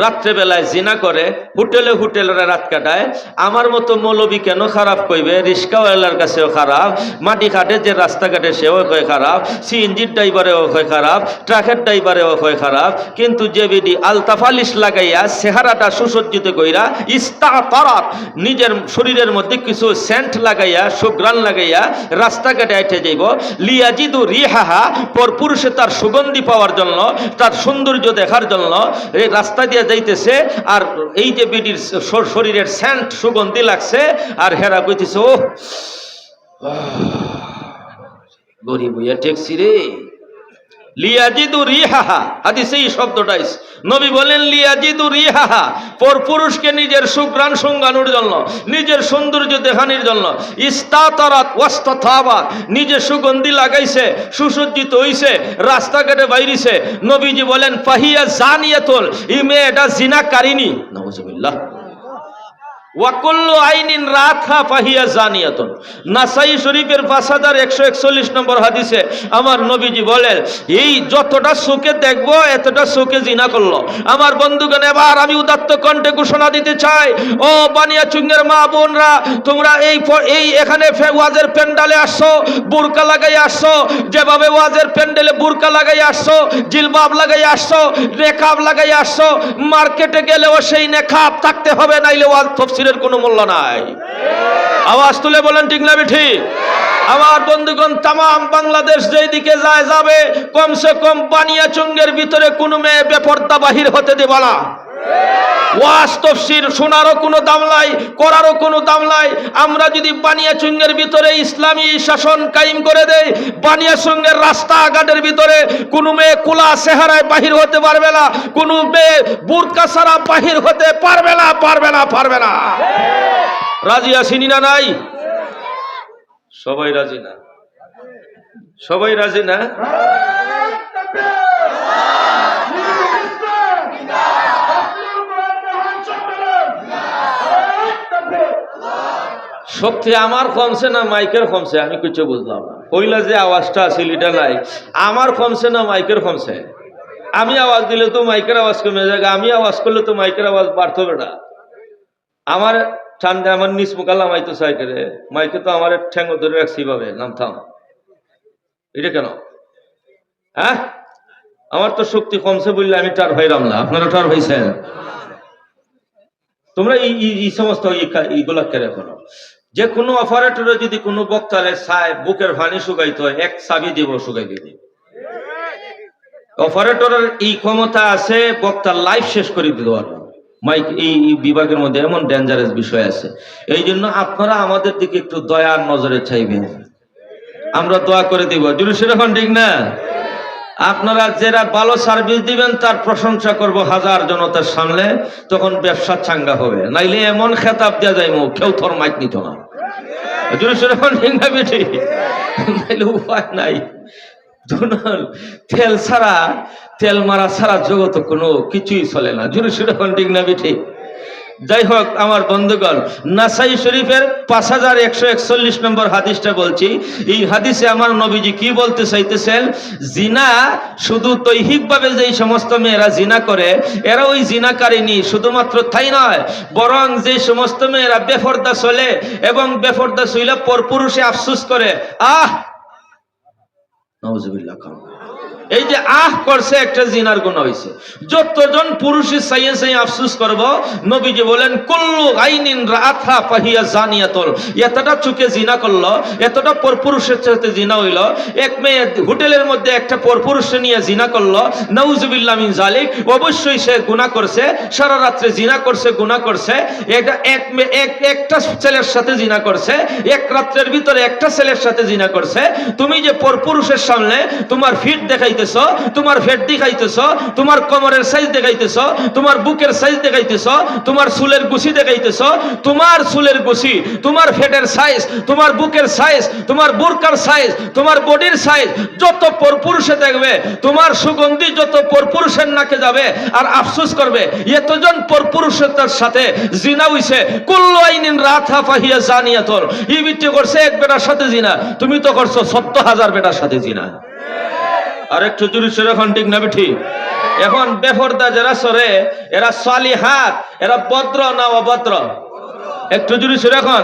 রাত্রেবেলায় জিনা করে, হোটেলে হোটেলে রাত কাটায়, আমার মতো মৌলবী কেন খারাপ কইবে? রিস্কাওয়ালার কাছেও খারাপ, মাটি ঘাটে যে রাস্তাঘাটে সেও হয় খারাপ, সিএনজির ড্রাইভারেও হয় খারাপ, ট্রাকের ড্রাইভারেও হয় খারাপ, কিন্তু যে বিডি আলতাফালিশ লাগাইয়া চেহারাটা সুসজ্জিত কইরা ইস্তাতারাত, নিজের শরীরের মধ্যে কিছু সেন্ট লাগাইয়া সুগ্রাণ লাগাইয়া রাস্তাঘাটে আইটে যাইব লিয়াজিদু রিহাহা, পরপুরুষে তার সুগন্ধি পাওয়ার জন্য, তার সৌন্দর্য দেখার জন্য এই রাস্তা দিয়ে যাইতেছে, আর এই যে বিডির শরীরের সেন্ট সুগন্ধি লাগছে, আর হেরা কইতেছে ও গরিব হইয়া ঠেকছি রে। লিয়াজিদু রিহাহা, হাদিসে এই শব্দটা নবী বলেন লিয়াজিদু রিহাহা, পরপুরুষকে নিজের সুঘ্রাণ শুঙ্গানোর জন্য, নিজের সৌন্দর্য দেখানোর জন্য, ইস্তাতারাত ওয়াস্তাতাবা, নিজে সুগন্ধি লাগাইছে, সুসজ্জিত হইছে, রাস্তাঘাটে বাইরিছে, নবীজি বলেন ফাহিয়া জানিয়াতুল, এই মেয়েটা জিনাকারিনী। নাউজুবিল্লাহ। ওয়াকুল্লু আইনিন রাতহা ফাহিয়া জানিয়াতুন, নাসাই শরীফের 5141 নম্বর হাদিসে আমার নবীজি বলেন এই যতটা চোখে দেখবো এতটা চোখে জিনা করলো। আমার বন্ধুগণ, এবার আমি উদাত্ত কণ্ঠে ঘোষণা দিতে চাই, ও বানিয়াচুঙ্গের মা বোনরা, তোমরা এই এখানে ওয়াজের প্যান্ডেলে আসছো, বুরকা লাগাই আসছো, যেভাবে ওয়াজের প্যান্ডেলে বুরকা লাগাই আসছো, জিলবাব লাগাই আসছো, নেকাব লাগাই আসছো, মার্কেটে গেলেও সেই নেকাব থাকতে হবে, নাইলে ওয়াজ তফসিরের কোনো মূল্য নাই। আওয়াজ তুলে বলেন ঠিক না ঠিক? আমার বন্ধুগণ, তাম বাংলাদেশ যেই দিকে যায় যাবে, কমসে কম বানিয়াচুঙ্গের ভিতরে কোনো মেয়ে বেপর্দা বাহির হতে দেব না। ওয়াজ তফসির শোনারও কোনো দাম নাই, করারও কোনো দাম নাই। আমরা যদি বানিয়াচুঙ্গের ভিতরে ইসলামী শাসন কায়েম করে দেই, বানিয়াচুঙ্গের রাস্তাঘাটের ভিতরে কোনো মেয়ে কোলা চেহারায় বাহির হতে পারবে না, কোনো মেয়ে বুরকা ছাড়া বাহির হতে পারবে না, পারবে না, পারবে না। রাজি আসিনি না নাই? সবাই রাজি না? সবাই রাজি না? শক্তি আমার কমছে না মাইকের কমছে? আমি কিছু বুঝলাম না। কইলা যে আওয়াজটা আছে এটা নাই, আমার কমছে না মাইকের কমছে? আমি আওয়াজ দিলে তো মাইকের আওয়াজ কমে যাবে, আমি আওয়াজ করলে তো মাইকের আওয়াজ বাড়তে হবে না। আমার ঠান্ডা আমার নিচ মুখা লামাইতো সাইকেলে, মাইকে তো আমার ঠ্যাঙ্গ ধরে রাখছি ভাবে নাম থাম, এটা কেন? হ্যাঁ, আমার তো শক্তি কমছে বললে আমি টার হইলাম না, আপনারা টার হয়েছেন? তোমরা এই সমস্ত এইগুলা কেন করো? যে কোনো অপারেটরে যদি কোনো বক্তারে চায় বুকের পানি শুকাইতে হয়, এক চাবি দিব শুকাই দিবে। অপারেটরের এই ক্ষমতা আছে বক্তার লাইফ শেষ করে দিতে পারবে। মাইক এই বিভাগের মধ্যে এমন ডেঞ্জারাস বিষয় আছে। এই জন্য আপনারা আমাদের দিকে একটু দয়ার নজরে চাইবেন, আমরা দোয়া করে দিব। জুড়ে সেরকম ঠিক না? আপনারা যারা ভালো সার্ভিস দিবেন তার প্রশংসা করব হাজার জনতার সামনে, তখন ব্যবসা চাঙ্গা হবে। নাইলে এমন খেতাব দেওয়া যায় কেউ তোর মাইক নিত না। জুড়ে সেরকম ঠিক না বেঠি? নাইলে উপায় নাই। তেল ছাড়া, তেল মারা ছাড়া জগতে কোনো কিছুই চলে না। জুড়ে সেরকম ঠিক না বেঠি? যাই হোক আমার বন্ধুগণ, নাসাই শরীফের 5141 নম্বর হাদিসটা বলছি। এই হাদিসে আমার নবীজি কি বলতে চাইতেছেন? জিনা শুধু দৈহিক ভাবে যেই সমস্ত মেয়েরা জিনা করে এরা ওই জিনাকারিনী, শুধুমাত্র তাই নয়, বরং যে সমস্ত মেয়েরা বেপরদা চলে এবং বেপরদা চলে পরপুরুষে আফসোস করে, আহ নাউজুবিল্লাহ, এই যে আহ করছে একটা জিনার গুনাহ হইছে। যতজন পুরুষই চাইয়ে চাইয়ে আফসোস করব, নবীজি বলেন কুল্লু আইনিন রাআথা ফাহিয়া জানিয়াতুল। এতটা চোখে জিনা করলো, এতটা পরপুরুষের সাথে জিনা হইল। এক মেয়ে হোটেলের মধ্যে একটা পরপুরুষে নিয়ে জিনা করলো, নাউজুবিল্লাহ মিন জালিক, অবশ্যই সে গুনাহ করছে, সারা রাত্রে জিনা করছে, গুনাহ করছে। এটা একটা ছেলের সাথে জিনা করছে, এক রাত্রের ভিতরে একটা ছেলের সাথে জিনা করছে। তুমি যে পরপুরুষের সামনে তোমার ফিট দেখাইতেছ, তোমার ফেট দেখাইতেছ, তোমার কোমরের সাইজ দেখাইতেছ, তোমার বুকের সাইজ দেখাইতেছ, তোমার চুলের গুছি দেখাইতেছ, তোমার চুলের গুছি, তোমার ফেটের সাইজ, তোমার বুকের সাইজ, তোমার বুরকার সাইজ, তোমার বডির সাইজ যত পরপুরুষে দেখবে, তোমার সুগন্ধি যত পরপুরুষের নাকে যাবে আর আফসোস করবে এতজন পরপুরুষের সাথে জিনা হইছে। কুল্লু আইনিন রাআথা ফাহিয়া জানিয়াতুন। ই বিটে করছে এক বেটার সাথে জিনা, তুমি তো করছো 70,000 বেটার সাথে জিনা। আর একটু জোরে সরে এখন ঠিক না ঠিক? এখন বেপরদা যারা সরে এরা সালিহাত, এরা ভদ্র না অভদ্র? একটু জোরে সরে এখন।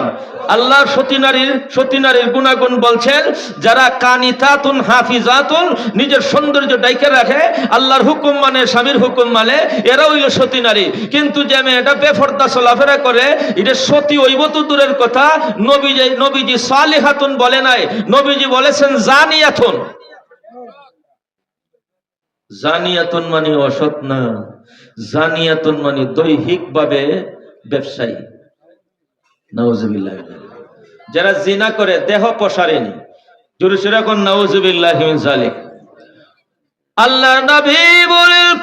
আল্লাহ সতী নারীর গুণাগুণ বলছেন, যারা কানিতাতুন হাফিজাতুন, নিজের সৌন্দর্য ডাইকে রাখে, আল্লাহর হুকুম মানে, স্বামীর হুকুম মানে, এরা হইল সতী নারী। কিন্তু যে মেয়েটা বেপরদা চলাফেরা করে, এটা সতী হইব তো দূরের কথা, নবীজি সালিহাতুন বলে নাই, নবীজি বলেছেন জানিয়াতুন। জানিয়াতুন মানে অসৎ না, জানিয়াতুন মানে দৈহিক ভাবে ব্যবসায়ী। নাউজুবিল্লাহ। যারা জিনা করে দেহ প্রসারেনি, জোরে সোরে এখন নাউজুবিল্লাহি মিন যালিক। আল্লাহর নবী বলেন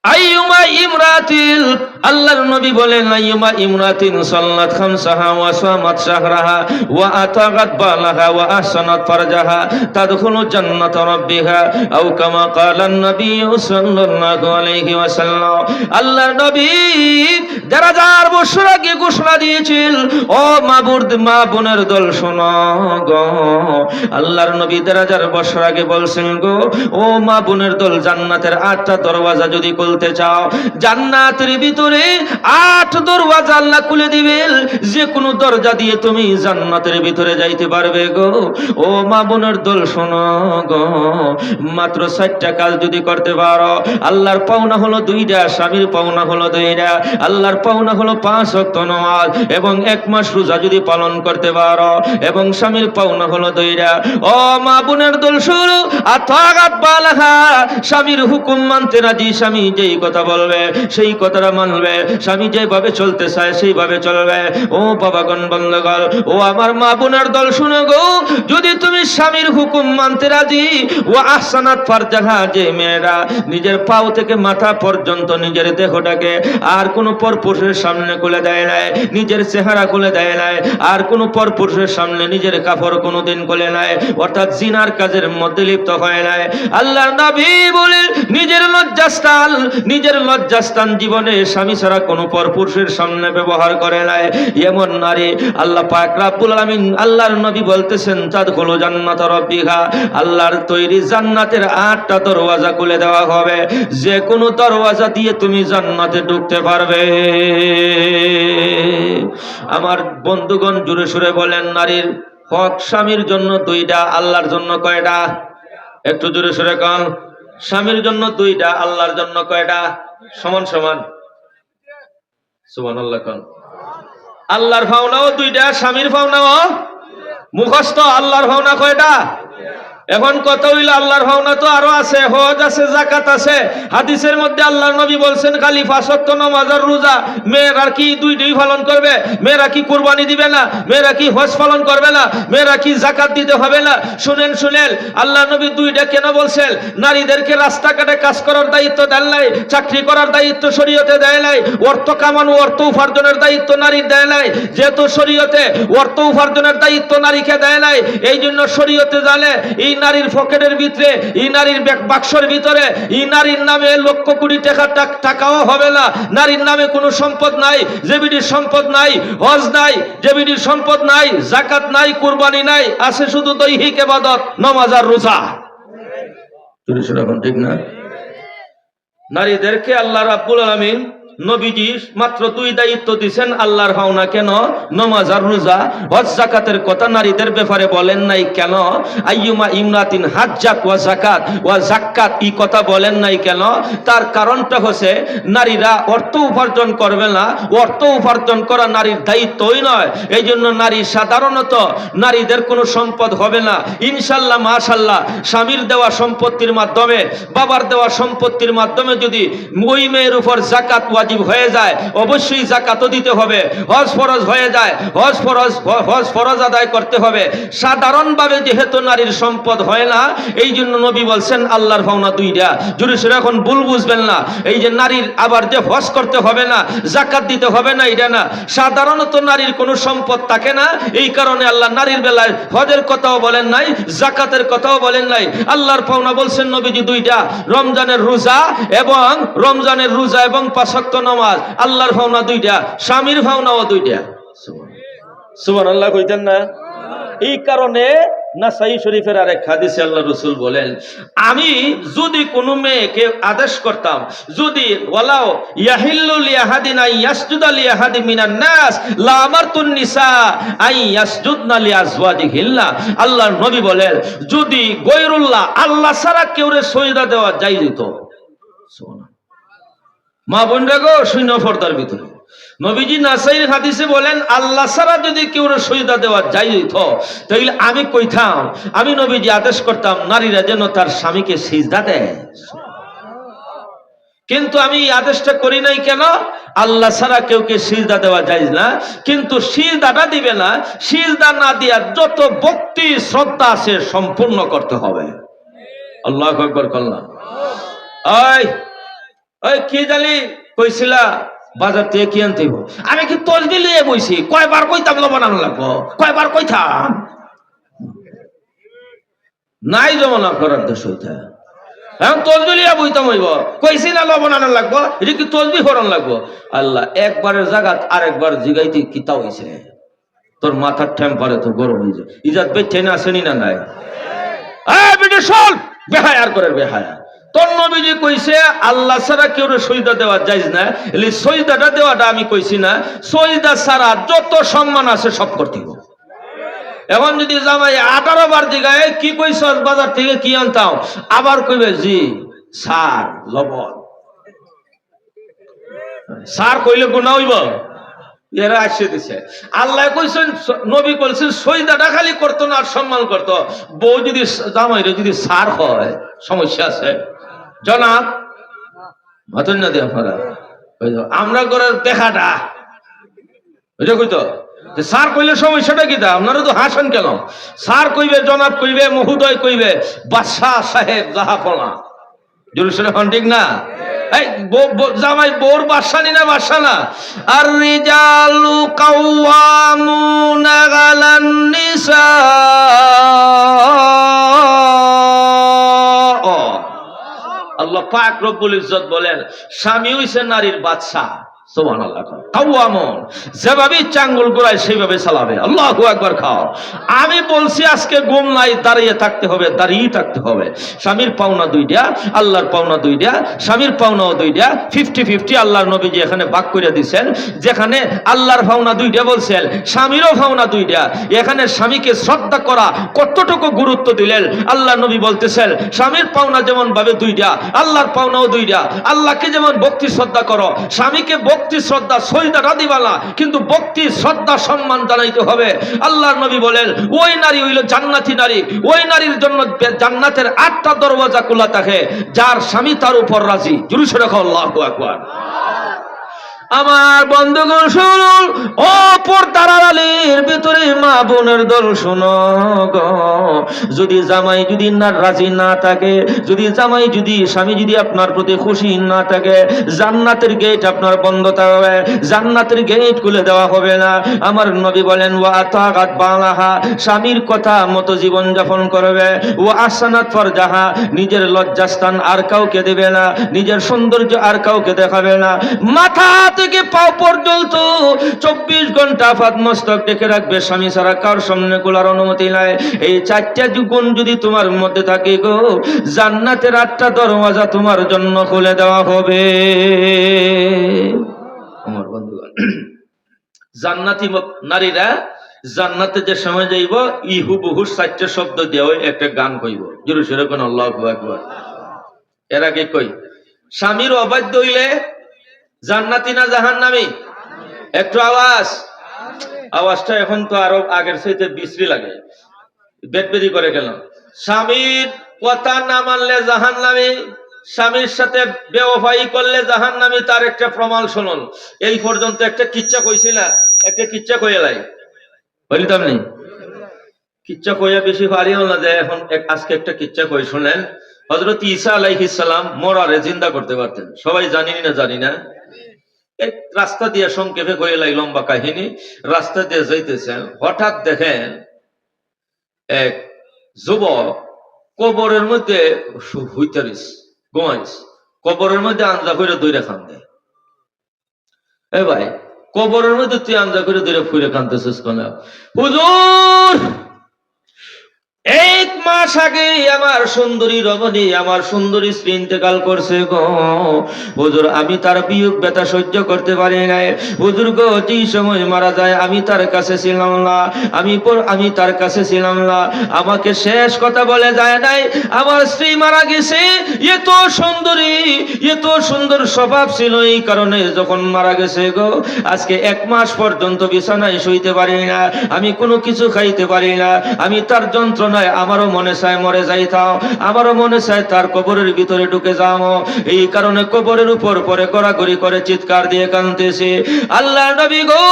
আইয়ুমা ইমরাতিল, আল্লাহর নবী বলেন আইয়ুমা ইমরাতিন সাল্লাত খামসাহা ওয়া সামাত শাহরাহা ওয়া আতাগাত বালাহা ওয়া আহসানাত ফারজাহা তাদখুলু জান্নাত রাব্বিহা আও কামা ক্বালান নবী সাল্লাল্লাহু আলাইহি ওয়াসাল্লাম। আল্লাহর নবী ১,০০০ বছর আগে ঘোষণা দিয়েছিল, ও মা বোনের দল শোনো গো। আল্লাহর নবী ১,০০০ বছর আগে বলছেন গো, ও মা বোনের দল, জান্নাতের ৮টা দরওয়াজা যদি খুলতে চাও, জান্নাতের ভিতরে ৮ দরওয়াজা আল্লাহ খুলে দিবেন, যে কোনো দরজা দিয়ে তুমি জান্নাতের ভিতরে যাইতে পারবে গো। ও মা বোনের দল শোনো গো, মাত্র 4টা কাজ যদি করতে পারো, আল্লাহর পাওনা হলো 2টা, স্বামীর পাওনা হলো 2টা, আল্লাহর পাওনা হলো 5 ওয়াক্ত নামাজ এবং 1 মাস রোজা যদি পালন করতে পারো, এবং স্বামীর পাওনা হলো 2টা। ও মা বোনের দল শোনো, আতাগাত বালাহা, স্বামীর হুকুম মানতে রাজি, স্বামী যেই কথা বলবে সেই কথাটা মানবে, স্বামী যেভাবে চলতে চায় সেইভাবে চলবে। ও বাবাগণ, বন্ধুগণ, ও আমার মা বোনের দল শুনো গো, যদি তুমি স্বামীর হুকুম মানতে রাজি, ও আহসানাত ফারজাহা, যে মেয়েরা নিজের পাও থেকে মাথা পর্যন্ত নিজের দেহটাকে আর কোনো পরপুরুষের সামনে খুলে দেয় নাই, নিজের চেহারা খুলে দেয় নাই, আর কোনো পরপুরুষের সামনে নিজের কাপড় কোনোদিন খুলে নাই, অর্থাৎ জিনার কাজের মধ্যে লিপ্ত হয় নাই। আল্লাহর নবী বলেন নিজের লজ্জাস্থান জীবনে স্বামী ছাড়া কোনো পরপুরুষের সামনে ব্যবহার করে নাই, এমন নারী আল্লাহ পাক রব্বুল আলামিন, আল্লাহর নবী বলতেছেন তাদখুলু জান্নাত রাব্বিহা, আল্লাহর তৈরি জান্নাতের 8টা দরওয়াজা খুলে দেওয়া হবে, যে কোনো দরওয়াজা দিয়ে তুমি জান্নাতে ঢুকতে পারবে। আমার বন্ধুগণ, জোরে সুরে বলেন, নারীর হক স্বামীর জন্য 2টা, আল্লাহর জন্য কয়টা? একটু জোরে সুরে কন। স্বামীর জন্য 2টা, আল্লাহর জন্য কয়টা? সমান সমান সুবহানাল্লাহ কন। আল্লাহর পাওনাও 2টা, স্বামীর পাওনাও মুখস্থ। আল্লাহর পাওনা কয়টা? এখন কত হইল? আল্লাহর পাওনা তো আরো আছে, হজ আছে, যাকাত আছে। হাদিসের মধ্যে আল্লাহর নবী বলছেন খালি 5 ওয়াক্ত নামাজ আর রোজা। মেয়েরা কি 2টোই পালন করবে? মেয়েরা কি কুরবানি দিবে না? মেয়েরা কি হজ পালন করবে না? মেয়েরা কি যাকাত দিতে হবে না? শুনেন আল্লাহর নবী 2টা কেন বলছেন? নারীদেরকে রাস্তাঘাটে কাজ করার দায়িত্ব দেন নাই, চাকরি করার দায়িত্ব শরীয়তে দেয় নাই, অর্থ কামানো, অর্থ উপার্জনের দায়িত্ব নারীর দেয় নাই। যেহেতু শরীয়তে অর্থ উপার্জনের দায়িত্ব নারীকে দেয় নাই, এই জন্য শরীয়তে জানে এই নারীর পকেটের ভিতরে, এই নারীর বাক্সের ভিতরে, এই নারীর নামে লক্ষ কোটি টাকাও হবে না। নারীর নামে কোনো সম্পদ নাই, যে বিডির সম্পদ নাই, হজ নাই, যে বিডির সম্পদ নাই, যাকাত নাই, কুরবানি নাই, আছে শুধু দৈহিক ইবাদত, নামাজ আর রোজা। ঠিক না? নারীদেরকে আল্লাহ রাব্বুল আলামিন নবীজি মাত্র 2 দায়িত্ব দিয়েছেন আল্লাহর হাওনা কেন? নামাজ আর রোজা, হজ যাকাতের কথা নারীদের ব্যাপারে বলেন নাই কেন? আইয়ুমা ইমরাতিন হাজ্জাত ওয়া যাকাত এই কথা বলেন নাই কেন? তার কারণটা হচ্ছে নারীরা অর্থ উপার্জন করবে না, অর্থ উপার্জন করা নারীর দায়িত্বই নয়। এই জন্য নারী সাধারণত নারীদের কোনো সম্পদ হবে না ইনশাল্লাহ মাশাল্লাহ। স্বামীর দেওয়া সম্পত্তির মাধ্যমে, বাবার দেওয়া সম্পত্তির মাধ্যমে যদি ওই মেয়ের উপর যাকাত ওয়াজিব হয়ে যায়, অবশ্যই যাকাতও দিতে হবে। হজ ফরজ হয়ে যায়, হজ ফরজ আদায় করতে হবে। সাধারণভাবে যেহেতু নারীর সম্পদ হয় না, এই জন্য নবী বলছেন আল্লাহর পাওনা 2টা। যদি সেটা এখন ভুল বুঝবেন না, এই যে নারীর আবার যে হজ করতে হবে না, যাকাত দিতে হবে না, এটা না। সাধারণত নারীর কোনো সম্পদ থাকে না, এই কারণে আল্লাহ নারীর বেলায় হজের কথাও বলেন নাই, যাকাতের কথাও বলেন নাই। আল্লাহর পাওনা বলছেন নবীজি 2টা, রমজানের রোজা এবং 5 ওয়াক্ত নামাজ। আল্লাহর পাওনা 2টা, স্বামীর পাওনাও 2টা। সুবহানাল্লাহ কইতেন না? এই কারণে নাসাই শরীফের আরেক হাদিসে আল্লাহ রাসূল বলেন, আমি যদি কোনো মেয়েকে আদেশ করতাম, যদি ওয়ালাও ইয়াহিল্লু লিআহাদিন ইয়াসজুদা লিআহাদি মিনান নাস লা আমারতুন নিসা ইয়াসজুদনা লিআজওয়াজিহিল্লা। আল্লাহর নবী বলেন, যদি গায়রুল্লাহ আল্লাহ ছাড়া কেউরে সিজদা দেওয়া জায়েজ হতো, মা বোনরা গো শূন্য পর্দার ভিতরে নবীজি নাসাইর হাদিসে বলেন, আল্লাহ ছাড়া যদি কেউ সিজদা দেওয়া জায়েজ হতো, তাহলে আমি কইতাম, আমি নবীজি আদেশ করতাম নারীরা যেন তার স্বামীকে সিজদা দেয়। কিন্তু আমি এই আদেশটা করি নাই কেন? আল্লাহ ছাড়া কেউকে সিজদা দেওয়া জায়েজ না, কিন্তু সিজদাটা দিবে না, সিজদা না দিয়া যত ভক্তি শ্রদ্ধা আছে সম্পূর্ণ করতে হবে। আল্লাহু আকবার কল্লা। ওই কি জানি কইছিলা বাজার থেকে কি আনতে হইব? আমি কি তসবি লিয়ে বইছি? কয়বার কইতাম লবণ আনা লাগবো, কয়বার কইতাম? নাই জমানা করার দেশ হইতা, এখন তসবি লিয়ে বইতাম হইব, কইছি না লবণ আনা লাগবো, এটা কি তসবি ফোরন লাগবো? আল্লাহ একবারের জায়গা আরেকবার জিগাইতে কিতা হইছে, তোর মাথার টেম্পারে তো গরম হয়ে যায়। ইজাত বেঠে না আসেনি না নাই? বেহায়ার করে বেহায়া। তোর নবীজি কইছে আল্লাহ ছাড়া কেউ সিজদা দেওয়া জায়েজ না, এলি সিজদাটা দেওয়াটা আমি কইছি না। সিজদা ছাড়া যত সম্মান আছে সব করতে হবে। এখন যদি জামাই 18 বার জিগায় কি কইছ বাজার থেকে কি আনতাম, আবার কইবে জি সার লবণ, সার কইলে গুনাহ হইব? এরা আসে দিছে। আল্লাহ কইছেন, নবী কইছেন সিজদাটা খালি করতো না আর সম্মান করতো। বউ যদি জামাইরে যদি সার হয় সমস্যা আছে জনাব, মাতুন না দিয়ে আপনারা আমরা করার দেখাটা এটা কইতো স্যার কইলে সমস্যাটা কি? তা আপনারা তো হাসেন কেন? স্যার কইবে, জনাব কইবে, মহোদয় কইবে, বাদশাহ সাহেব জাহাপনা, জুলুসের এখন ঠিক না? এই জামাই বোর বাদশাহ না, বাদশাহ না। আর রিজালু কাওয়ামুনা আলান নিসা, আল্লাহ পাক রব্বুল ইজ্জত বলেন, স্বামী হইছে নারীর বাদশা। সুবহানাল্লাহ। কাওয়ামুন, যেভাবে চাঙ্গুল গোড়ায় সেইভাবে চালাবে। আল্লাহু আকবার। খাও। আমি বলছি আজকে ঘুম নাই, দাঁড়িয়ে থাকতে হবে, দাঁড়িয়ে থাকতে হবে। স্বামীর পাওনা 2টা, আল্লাহর পাওনা 2টা, স্বামীর পাওনাও 2টা, 50-50 আল্লাহর নবীজি এখানে ভাগ করে দিয়েছেন। যেখানে আল্লাহর পাওনা 2টা বলছেন, স্বামীরও পাওনা 2টা। এখানে স্বামীকে শ্রদ্ধা করা কতটুকু গুরুত্ব দিলেন আল্লাহ নবী বলতেছেন, স্বামীর পাওনা যেমন ভাবে 2টা, আল্লাহর পাওনাও 2টা। আল্লাহকে যেমন ভক্তি শ্রদ্ধা করো, স্বামীকে ভক্তি শ্রদ্ধা সিজদাটা দিবালা, কিন্তু ভক্তি শ্রদ্ধা সম্মান জানাইতে হবে। আল্লাহর নবী বলেন, ওই নারী হইল জান্নাতি নারী, ওই নারীর জন্য জান্নাতের 8টা দরওয়াজা খোলা থাকে, যার স্বামী তার উপর রাজি। জোরে সরে কও আল্লাহু আকবার। আমার বন্ধুগণ শুনুন, ও পর্দার আড়ালের ভিতরে মা বোনের দল শুনো গো, যদি জামাই যদি না রাজি না থাকে, যদি জামাই যদি স্বামী যদি আপনার প্রতি খুশি না থাকে, জান্নাতের গেট আপনার বন্ধ থাকবে, জান্নাতের গেট খুলে দেওয়া হবে না। আমার নবী বলেন, ওয়া আতাগাত বালাহা, স্বামীর কথা মতো জীবন যাপন করবে, ওয়া আসানাত ফরজাহা, নিজের লজ্জাস্থান আর কাউকে দেবে না, নিজের সৌন্দর্য আর কাউকে দেখাবে না। মাথা থেকে পাও পর্যন্ত 24 ঘন্টা আপাত মস্তক ডেকে রাখবে, স্বামী ছাড়া কার সামনে খোলার অনুমতি নাই। এই 4টা গুণ যদি তোমার মধ্যে থাকে গো, জান্নাতের 8টা দরওয়াজা তোমার জন্য খুলে দেওয়া হবে। আমার বন্ধুগণ, জান্নাতি নারীরা জান্নাতে যে সময় যাইব, ইহুবহু 4টা শব্দ দিয়ে একটা গান কইব, জোরে সোরে কোন আল্লাহু আকবার। এর আগে কই, স্বামীর অবাধ্য হইলে জান্নাতি না জাহান্নামী? একটু আওয়াজটা এখন তো আরো আগের চাইতে বিশ্রী লাগে, বেদবেদি করে গেল। স্বামীর কথা না মানলে জাহান্নামী, স্বামীর সাথে বেওয়াফাই করলে জাহান্নামী। তার একটা প্রমাণ শুনুন। এই পর্যন্ত একটা কিচ্ছা কইছিল, একটা কিচ্ছা কইয়া লাই বলিতাম নি, কিচ্ছা কইয়া বেশি পারিও না যে এখন আজকে একটা কিচ্ছা কই শুনেন। হযরত ঈসা আলাইহিস সালাম মরারে জিন্দা করতে পারতেন, সবাই জানি না? এক রাস্তা দিয়ে সংক্ষেপে কইয়া লাই, লম্বা কাহিনী। রাস্তা দিয়ে যাইতেছেন, হঠাৎ দেখেন এক যুবক কবরের মধ্যে হইতারিস, ঘুমাইস, কবরের মধ্যে আঞ্জা করে দইরা কান্দে। এ ভাই, কবরের মধ্যে তুই আঞ্জা করে দইরা ফুইরা কান্দতেছিস কেন? হুজুর, 1 মাস আগে আমার সুন্দরী রমণী, আমার সুন্দরী স্ত্রী ইন্তেকাল করছে গো হুজুর। আমি তার বিয়োগ ব্যথা সহ্য করতে পারি নাই হুজুর গো। যে সময় মারা যায় আমি তার কাছে ছিলাম না, আমি তার কাছে ছিলাম না। আমাকে শেষ কথা বলে যায় নাই, আমার স্ত্রী মারা গেছে, এত সুন্দরী, এত সুন্দর স্বভাব ছিল, এই কারণে যখন মারা গেছে গো, আজকে 1 মাস পর্যন্ত বিছানায় শুইতে পারি না, আমি কোনো কিছু খাইতে পারি না। আমি তার যন্ত্রণায় আমারও মনে চায় মরে যাইতাম, আমারও মনে চায় তার কবরের ভিতরে ঢুকে যাও। এই কারণে কবরের উপর পরে গড়াগড়ি করে চিৎকার দিয়ে কাঁদতেছে। আল্লাহর নবী গো,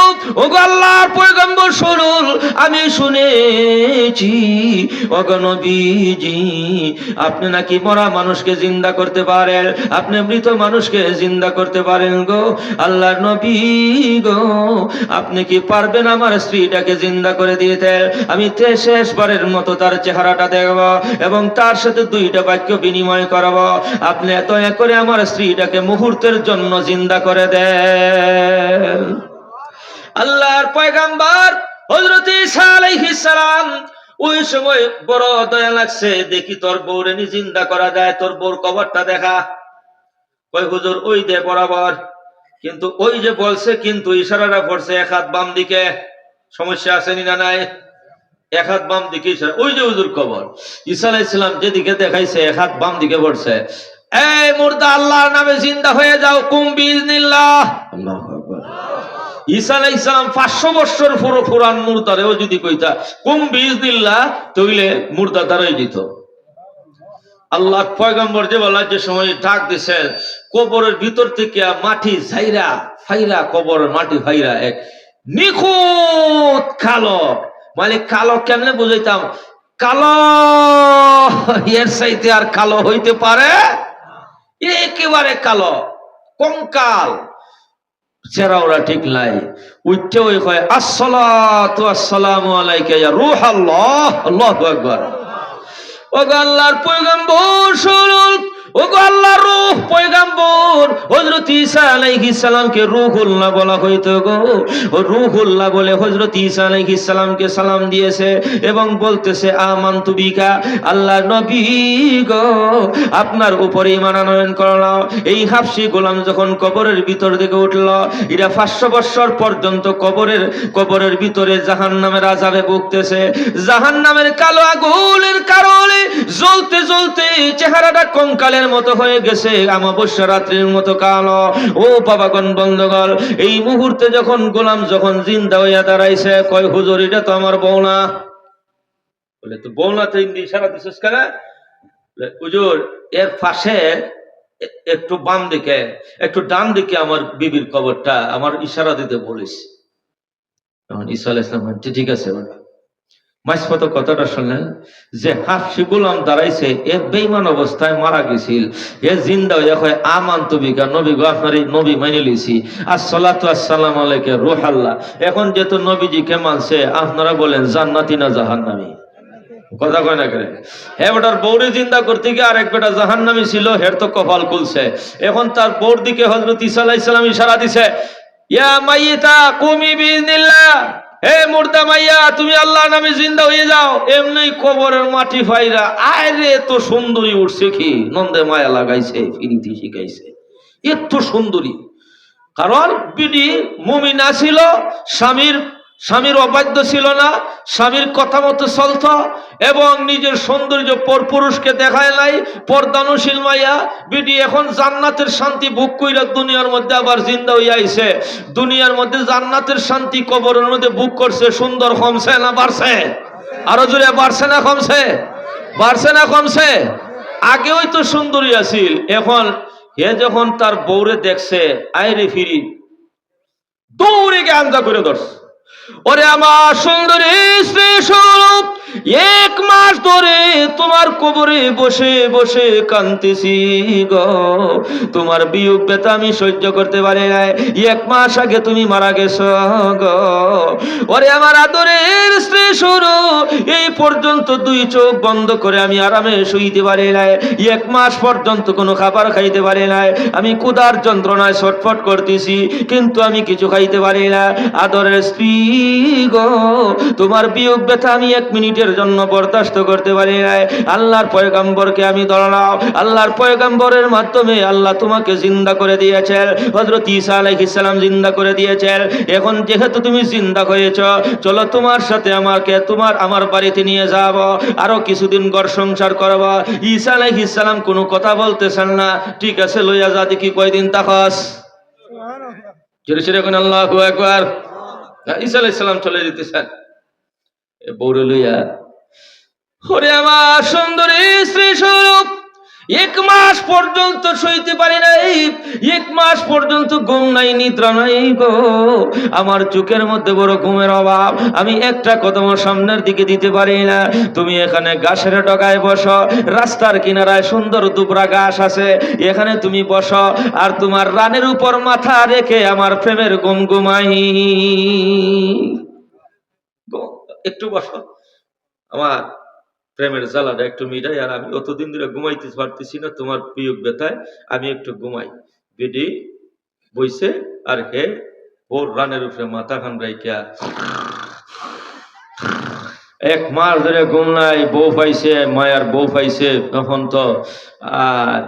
ও গো আল্লাহর পয়গম্বর শুনুন, আমি শুনেছি ওগো নবীজি, আপনি নাকি মরা মানুষকে জিন্দা করতে পারেন, আপনি মৃত মানুষকে জিন্দা করতে পারেন গো। আল্লাহর নবী গো, আপনি কি পারবেন আমার স্ত্রীটাকে জিন্দা করে দিতে? আমি শেষবারের মতো তার চেহারাটা দেখব এবং তার সাথে 2টা বাক্য বিনিময় করব। আপনি দয়া করে আমার স্ত্রীটাকে মুহূর্তের জন্য জিন্দা করে দেন। আল্লাহর পয়গম্বর হযরত ঈসা আলাইহিস সালাম ওই সময় বড় দয়া লাগছে, দেখি তোর বউরে নি জিন্দা করা যায়, তোর বউর কবরটা দেখা। কই হুজুর, ওই দে বরাবর। কিন্তু ওই যে বলছে, কিন্তু ইশারাটা করছে 1 হাত বাম দিকে। সমস্যা আছে না নাই? 1 হাত বাম দিকে ইশারা, ওই যে হুজুর কবর। ঈসা আলাইহিস সালাম যেদিকে দেখাইছে 1 হাত বাম দিকে পড়ছে। এই মুর্দা, আল্লাহর নামে জিন্দা হয়ে যাও, কুম বিইজনিল্লাহ। আল্লাহু আকবার। ঈসা আলাইহিস সালাম 500 বছর পুরান মুর্দারেও যদি কইতা কুম বিইজনিল্লাহ, তাইলে মুর্দা দাঁড়াই যেত। আল্লাহ পয়গম্বর যে বলা, যে সময় ডাক দিছেন, কবরের ভিতর থেকে মাটি ঝাইরা ফাইরা, কবরের মাটি ফাইরা এক নিখুঁত কালো, মানে কালো কেমনে বুঝাইতাম, কালো এর চাইতে আর কালো হইতে পারে? একেবারে কালো, কঙ্কাল, চেহারা ঠিক নাই। উঠতে ওই কয়, আসসালাতু আসসালামু আলাইকা ইয়া রূহাল্লাহ। আল্লাহু আকবার। ওগো আল্লাহর পয়গম্বর শুনুন, ওগো আল্লাহর রূহ পয়গম্বর হযরত ঈসা আলাইহিস সালামকে রূহুল্লাহ বলা হইতো গো। ও রূহুল্লাহ বলে হযরত ঈসা আলাইহিস সালামকে সালাম দিয়েছে এবং বলতেছে, আমানতু বিকা, আল্লাহর নবী গো, আপনার উপরে ঈমান আনয়ন করলাম। এই হাবশী গোলাম যখন কবরের ভিতর থেকে উঠল, এরা 500 বছর পর্যন্ত কবরের ভিতরে জাহান্নামের আযাবে ভুগতেছে। জাহান্নামের কালো আগুনের কারণে জ্বলতে জ্বলতে চেহারাটা কঙ্কালের মতো হয়ে গেছে, অমাবস্যা রাত্রির মতো কালো। ও বাবাগণ, বন্ধুগণ, এই মুহূর্তে যখন গোলাম যখন জিন্দা হইয়া দাঁড়াইছে, কয় হুজুর, এটা তো আমার বউ না। বলে, তো বউ না তো ইশারা দিছিস কেন? হুজুর, এর পাশে একটু বাম দিকে একটু ডান দিকে আমার বিবির কবরটা, আমার ইশারা দিতে বলিস। তখন ঈসা আলাইহিস সালাম বলেন, ঠিক আছে। মাঝপথে কথাটা শুনলেন যে হাবশী গোলাম দাঁড়াইছে, এ বেঈমান অবস্থায় মারা গেছিল, এ জিন্দা হইয়া কয়, আমানতু বিকা, নবী গো, আপনার এই নবী মাইনে লিছি, আসসালাতু আসসালামু আলাইকা রূহাল্লাহ। এখন যেহেতু নবীজিকে মানছে, আপনারা বলেন জান্নাতি না জাহান্নামী? কথা কয় না করে। হ্যাঁ, বেটার বউরে জিন্দা করতে গিয়ে আরেক বেটা জাহান্নামী ছিল, হের তো কপাল খুলছে। এখন তার বউর দিকে হযরত ঈসা আলাইহিস সালাম ইশারা দিছে, ইয়া মাইয়িতা কুমি বিইজনিল্লাহ, হে মুর্দা মাইয়া তুমি আল্লাহর নামে জিন্দা হয়ে যাও। এমনি কবরের মাটি ফাইরা আরে তো সুন্দরী উঠছে কি নন্দে মায়া লাগাইছে ফিরিতি শিখাইছে এত সুন্দরী। কারণ বিডি মুমিনা ছিল, স্বামীর অবাধ্য ছিল না, স্বামীর কথা মতো চলত এবং নিজের সৌন্দর্য পরপুরুষকে দেখায় নাই। পর্দানুশীল মাইয়া বিডি এখন জান্নাতের শান্তি ভোগ কইরা দুনিয়ার মধ্যে আবার জিন্দা হইয়া আইছে। দুনিয়ার মধ্যে জান্নাতের শান্তি কবরের মধ্যে ভোগ করছে। সুন্দর কমছে না বাড়ছে? আরো জোরে বাড়ছে না কমছে? বাড়ছে না কমছে? আগেই তো সুন্দরী আছিল, এখন হে যখন তার বউরে দেখছে আইরে ফিরি দৌড়ে গাঞ্জা করে ধরছে। ওরে আমার সুন্দরী শ্রী স্বরূপ, 1 মাস ধরে তোমার কবরে বসে বসে কাঁদতেছি গো, তোমার বিয়োগ ব্যথা আমি সহ্য করতে পারি নাই। 1 মাস আগে তুমি মারা গেছো গো। ওরে আমার আদরের স্ত্রী স্বরূপ, এই পর্যন্ত 2 চোখ বন্ধ করে আমি আরামে শুইতে পারি নাই। 1 মাস পর্যন্ত কোনো খাবার খাইতে পারি নাই। আমি ক্ষুধার যন্ত্রণায় ছটফট করতেছি, কিন্তু আমি কিছু খাইতে পারি না। আদরের স্ত্রী গো, তোমার বিয়োগ ব্যথা আমি 1 মিনিটের জন্য বরদাস্ত করতে পারি নাই। আল্লাহর পয়গম্বরকে আমি ধরলাম, আল্লাহর পয়গম্বরের মাধ্যমে আল্লাহ তোমাকে জিন্দা করে দিয়েছেন। হযরত ঈসা আলাইহিস সালাম জিন্দা করে দিয়েছেন। এখন যেহেতু তুমি জিন্দা হয়েছ, চলো তোমার সাথে আমার বাড়িতে নিয়ে যাব, আরো কিছুদিন ঘর সংসার করব। ঈসা আলাইহিস সালাম কোনো কথা বলতেছেন না। ঠিক আছে লইয়া যা, দেখি কয়দিন তাকাস। জোরে জোরে কোন আল্লাহু আকবার। ঈসা আলাইহিস সালাম চলে যেতেছেন বউরে লইয়া। ওরে আমার সুন্দরী স্ত্রী স্বরূপ, 1 মাস পর্যন্ত সইতে পারি নাই। 1 মাস পর্যন্ত ঘুম নাই, নিদ্রা নাই গো। আমার চোখের মধ্যে বড় ঘুমের অভাব, আমি একটা কদম সামনের দিকে দিতে পারি না। তুমি এখানে গাছের ডগায় বসো, রাস্তার কিনারায় সুন্দর দুবরা গাছ আছে, এখানে তুমি বসো আর তোমার রানের উপর মাথা রেখে আমার প্রেমের ঘুম ঘুমাই। একটু বসো, আমার প্রেমের জ্বালাটা একটু মিটাই, আর আমি অতদিন ধরে ঘুমাইতে পারতেছি না তোমার বিয়োগ ব্যথায়, আমি একটু ঘুমাই। বেডি বইছে আর হে ওর রানের উপরে মাথা খান রাইকা 1 মাস ধরে ঘুম নাই। বউ পাইছে, মায়ার বউ পাইছে, তখন তো আর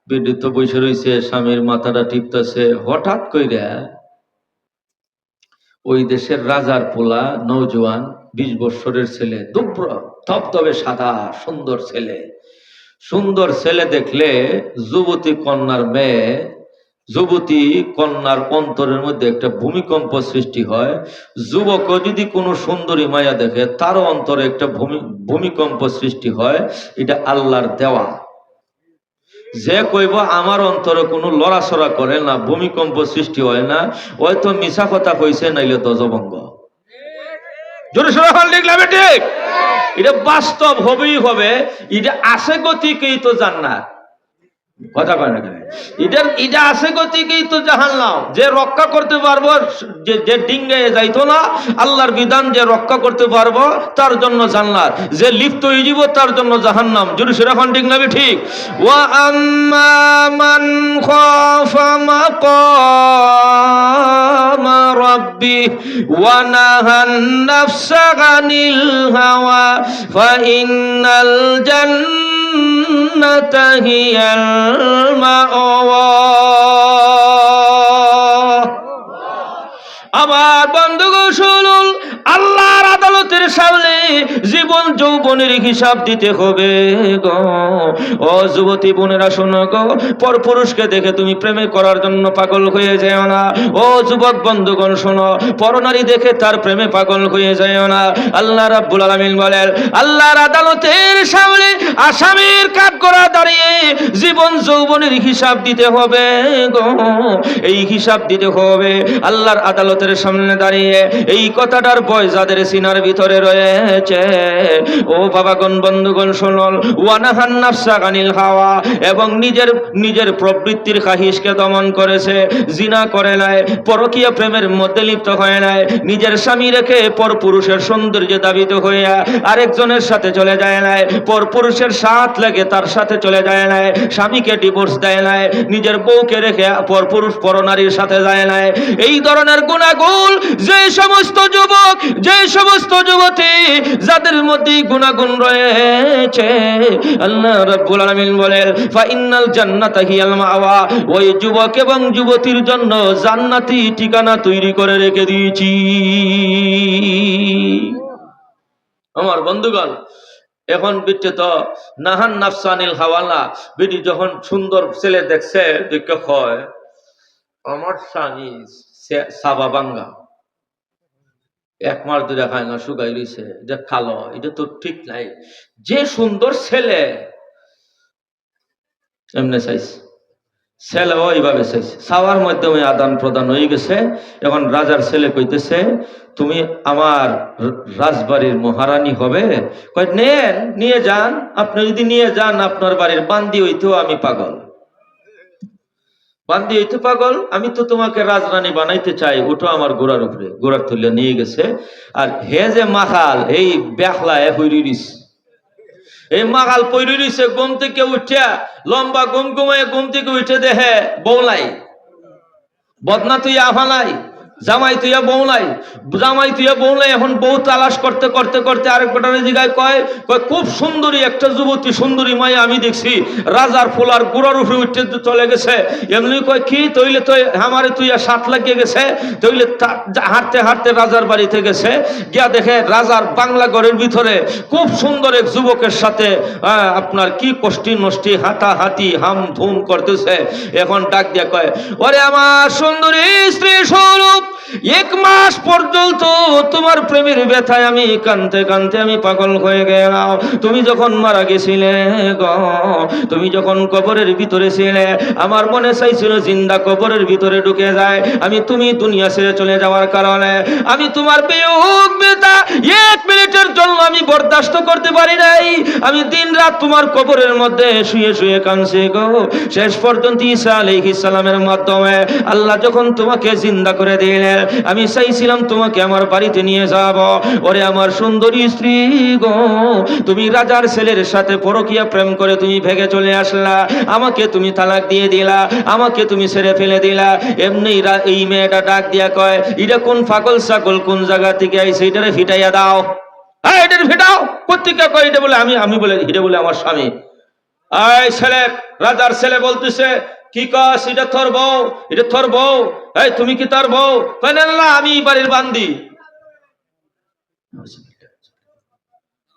বেডি তো বসে রয়েছে, স্বামীর মাথাটা টিপতেছে। হঠাৎ কইরা ওই দেশের রাজার পোলা নওজোয়ান 20 বছরের ছেলে, দুব্র ধবধবে সাদা সুন্দর ছেলে। সুন্দর ছেলে দেখলে যুবতী কন্যার মেয়ে, যুবতী কন্যার অন্তরের মধ্যে একটা ভূমিকম্প সৃষ্টি হয়। যুবক যদি কোনো সুন্দরী মায়া দেখে তারও অন্তরে একটা ভূমিকম্প সৃষ্টি হয়। এটা আল্লাহর দেওয়া। যে কইব আমার অন্তরে কোনো লড়াচড়া করে না, ভূমিকম্প সৃষ্টি হয় না, হয়তো মিছা কথা কইছে, নাইলে ধ্বজভঙ্গ। জোরে সোরে হল ঠিক লাগবে, ঠিক? এটা বাস্তব হবেই হবে। এটা আছে গতিকেই তো জান্নাত, কথা কয় না কেন? এটা আছে গতিকেই তো জাহান্নাম। যে রক্ষা করতে পারবো, যে ডিঙ্গে যাইতো না, আল্লাহর বিধান যে রক্ষা করতে পারবো তার জন্য জান্নাত, যে লিপ্ত হয়ে যাব তার জন্য জাহান্নাম। যদি সেরকম ঠিক না ঠিক? ওয়া আম্মা মান খাফা মাকামা রাব্বি ওয়া নাহান নাফসা আনিল হাওয়া ফা ইন্নাল জান্নাতা হিয়াল মাওয়া। আমার বন্ধুগণ শুনুন, আল্লাহর আদালতের সামনে জীবন যৌবনের হিসাব দিতে হবে গো। ও যুবতী বোনেরা শোনো গো, পরপুরুষকে দেখে তুমি প্রেমে করার জন্য পাগল হয়ে যেও না। ও যুবক বন্ধুগণ শোনো, পরনারী দেখে তার প্রেমে পাগল হয়ে যেও না। আল্লাহ রাব্বুল আলামিন বলেন, আল্লাহর আদালতের সামনে আসামির কাঠগড়া দাঁড়িয়ে জীবন যৌবনের হিসাব দিতে হবে গো। এই হিসাব দিতে হবে। আল্লাহর আদালত আদালতের সামনে দাঁড়িয়ে এই কথাটার ভয় যাদের সিনার ভিতরে রয়েছে, ও বাবাগণ বন্ধুগণ শুনুন, ওয়ানাহান নাফসা আনিল হাওয়া, এবং নিজের প্রবৃত্তির খাহিশকে দমন করেছে, জিনা করে নাই, পরকীয়া প্রেমের মধ্যে লিপ্ত হয় নাই, নিজের স্বামী রেখে পরপুরুষের সৌন্দর্য দাবিত হইয়া আরেকজনের সাথে চলে যায় নাই, পরপুরুষের সাথ লেগে তার সাথে চলে যায় নাই, স্বামীকে ডিভোর্স দেয় নাই, নিজের বউকে রেখে পরপুরুষ পরনারীর সাথে যায় নাই। এই ধরনের গুনাহগুণ যে সমস্ত যুবক, যে সমস্ত যুবতী যাদের মধ্যে গুনাহগুণ রয়েছে, আল্লাহ রাব্বুল আলামিন বলেন ফাইনাল জান্নাতা হিয়াল মাওয়া, ওই যুবক এবং যুবতীর জন্য জান্নাতি ঠিকানা তৈরি করে রেখে দিয়েছি। আমার বন্ধুগণ, এখন বিচ্ছে তো নাহান নাফসানিল হাওয়ালা, বিটি যখন সুন্দর ছেলে দেখছে দেখে হয় আমার স্বামী সাবা বাঙ্গা, 1 মাস ধরে খায় না, শুকাই রয়েছে, এটা কালো, এটা তো ঠিক নাই। যে সুন্দর ছেলে এমনি চাইছে, ছেলেও এইভাবে চাইছে, চাওয়ার মাধ্যমে আদান প্রদান হয়ে গেছে। এখন রাজার ছেলে কইতেছে তুমি আমার রাজবাড়ির মহারানী হবে। কয় নেন, নিয়ে যান, আপনি যদি নিয়ে যান আপনার বাড়ির বান্দি হইতেও আমি পাগল, বান্দি হইতে পাগল, আমি তো তোমাকে রাজরানী বানাইতে চাই, ওঠো আমার গোড়ার উপরে। গোড়ার তুলে নিয়ে গেছে। আর হে যে মাখাল, এই বেখলা হইরিস, এই মাখাল পইরি রইছে, ঘুম থেকে উঠে লম্বা ঘুম ঘুমায়, ঘুম থেকে উঠে দেখে বৌলাই, বদনা তুই আফালাই, জামাই তুইয়া বৌলাই, জামাই তুইয়া বৌলাই। এখন বউ তালাশ করতে করতে করতে আরেক বেটারে জিগায়, কয় খুব সুন্দরী একটা যুবতী, সুন্দরী মাই আমি দেখছি, রাজার ফুলার গুড়ার উপরে উঠে চলে গেছে। এমনি কয় কি, তৈলে তো আমারে তুইয়া 7 লাগিয়ে গেছে, তৈলে হাঁটতে হাঁটতে রাজার বাড়িতে গেছে, গিয়া দেখে রাজার বাংলা ঘরের ভিতরে খুব সুন্দর এক যুবকের সাথে আপনার কি কষ্টি নষ্টি হাতাহাতি হাম ধুম করতেছে। এখন ডাক দিয়া কয়, ওরে আমার সুন্দরী স্ত্রী স্বরূপ, 1 মাস পর্যন্ত তোমার প্রেমের ব্যথায় আমি কানতে কানতে আমি পাগল হয়ে গেলাম। তুমি যখন মারা গেছিলে গো, তুমি যখন কবরের ভিতরে ছিলে, আমার মনে চাইছিল জিন্দা কবরের ভিতরে ঢুকে যায়। আমি তুমি দুনিয়া ছেড়ে চলে যাওয়ার কারণে আমি তোমার বিয়োগ ব্যথা 1 মিনিটের জন্য আমি বরদাস্ত করতে পারি নাই। আমি দিন রাত তোমার কবরের মধ্যে শুয়ে শুয়ে কাঁদছি গো। শেষ পর্যন্ত ঈসা আলাইহিস সালামের মাধ্যমে আল্লাহ যখন তোমাকে জিন্দা করে দিলেন, আমি চাইছিলাম তোমাকে আমার বাড়িতে নিয়ে যাব। ওরে আমার সুন্দরী স্ত্রী গো, তুমি রাজার ছেলের সাথে পরকীয়া প্রেম করে তুমি ভেগে চলে আসলা, আমাকে তুমি তালাক দিয়ে দিলা, আমাকে তুমি ছেড়ে ফেলে দিলা। এমনি এই মেয়েটা ডাক দিয়া কয়, এটা কোন পাগল ছাগল কোন জায়গা থেকে আইছে, এটারে ফিটাইয়া দাও। হ্যাঁ, এটারে ফিটাও। কোত্থেকে কয়? এটা বলে আমি বলে, এটা বলে আমার স্বামী। এই ছেলে, রাজার ছেলে বলতেছে, কি কাজ, এটা তোর বউ, এটা তোর বউ। এই তুমি কি তার বউ? কয় না, আমি বাড়ির বান্দি।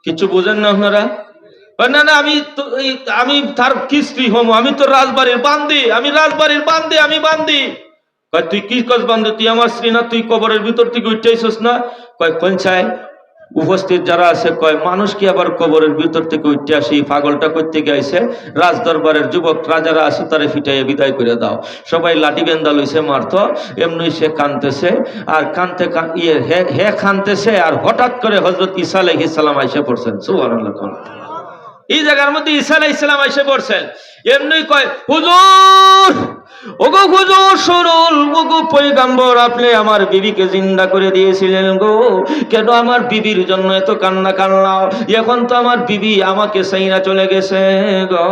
কিছু বুঝেন না আপনারা? না আমি তার কি স্ত্রী হম, আমি তো রাজবাড়ির বান্দি, আমি রাজবাড়ির বান্দি, আমি বান্দি। কয় তুই কি কাজ বান্দি? তুই আমার স্ত্রী না? তুই কবরের ভিতর থেকে উঠে আইছস না? কয় কোন চাই উপস্থিত যারা আছে, কয় মানুষ কি আবার কবরের ভিতর থেকে উঠতে আসি? পাগলটা করতে গেছে। রাজ দরবারের যুবক রাজারা আছে, তারে ফিটাইয়া বিদায় করে দাও। সবাই লাঠি বেন্দা লইছে মারত। এমনি সে কানতেছে আর কানতে হে কানতেছে। আর হঠাৎ করে হযরত ঈসা আলাইহিস সালাম আইসা পড়ছেন। সুবহানাল্লাহ। এই জায়গার মধ্যে ঈসা আলাইহিস সালাম আইসা পড়ছেন। এমনি কয়, হুজুর, ওগো হুজুর শুনুন, ওগো পয়গম্বর, আপনি আমার বিবিকে জিন্দা করে দিয়েছিলেন গো, কেন আমার বিবির জন্য এত কান্না কান্নাও? এখন তো আমার বিবি আমাকে সাইনা চলে গেছে গো,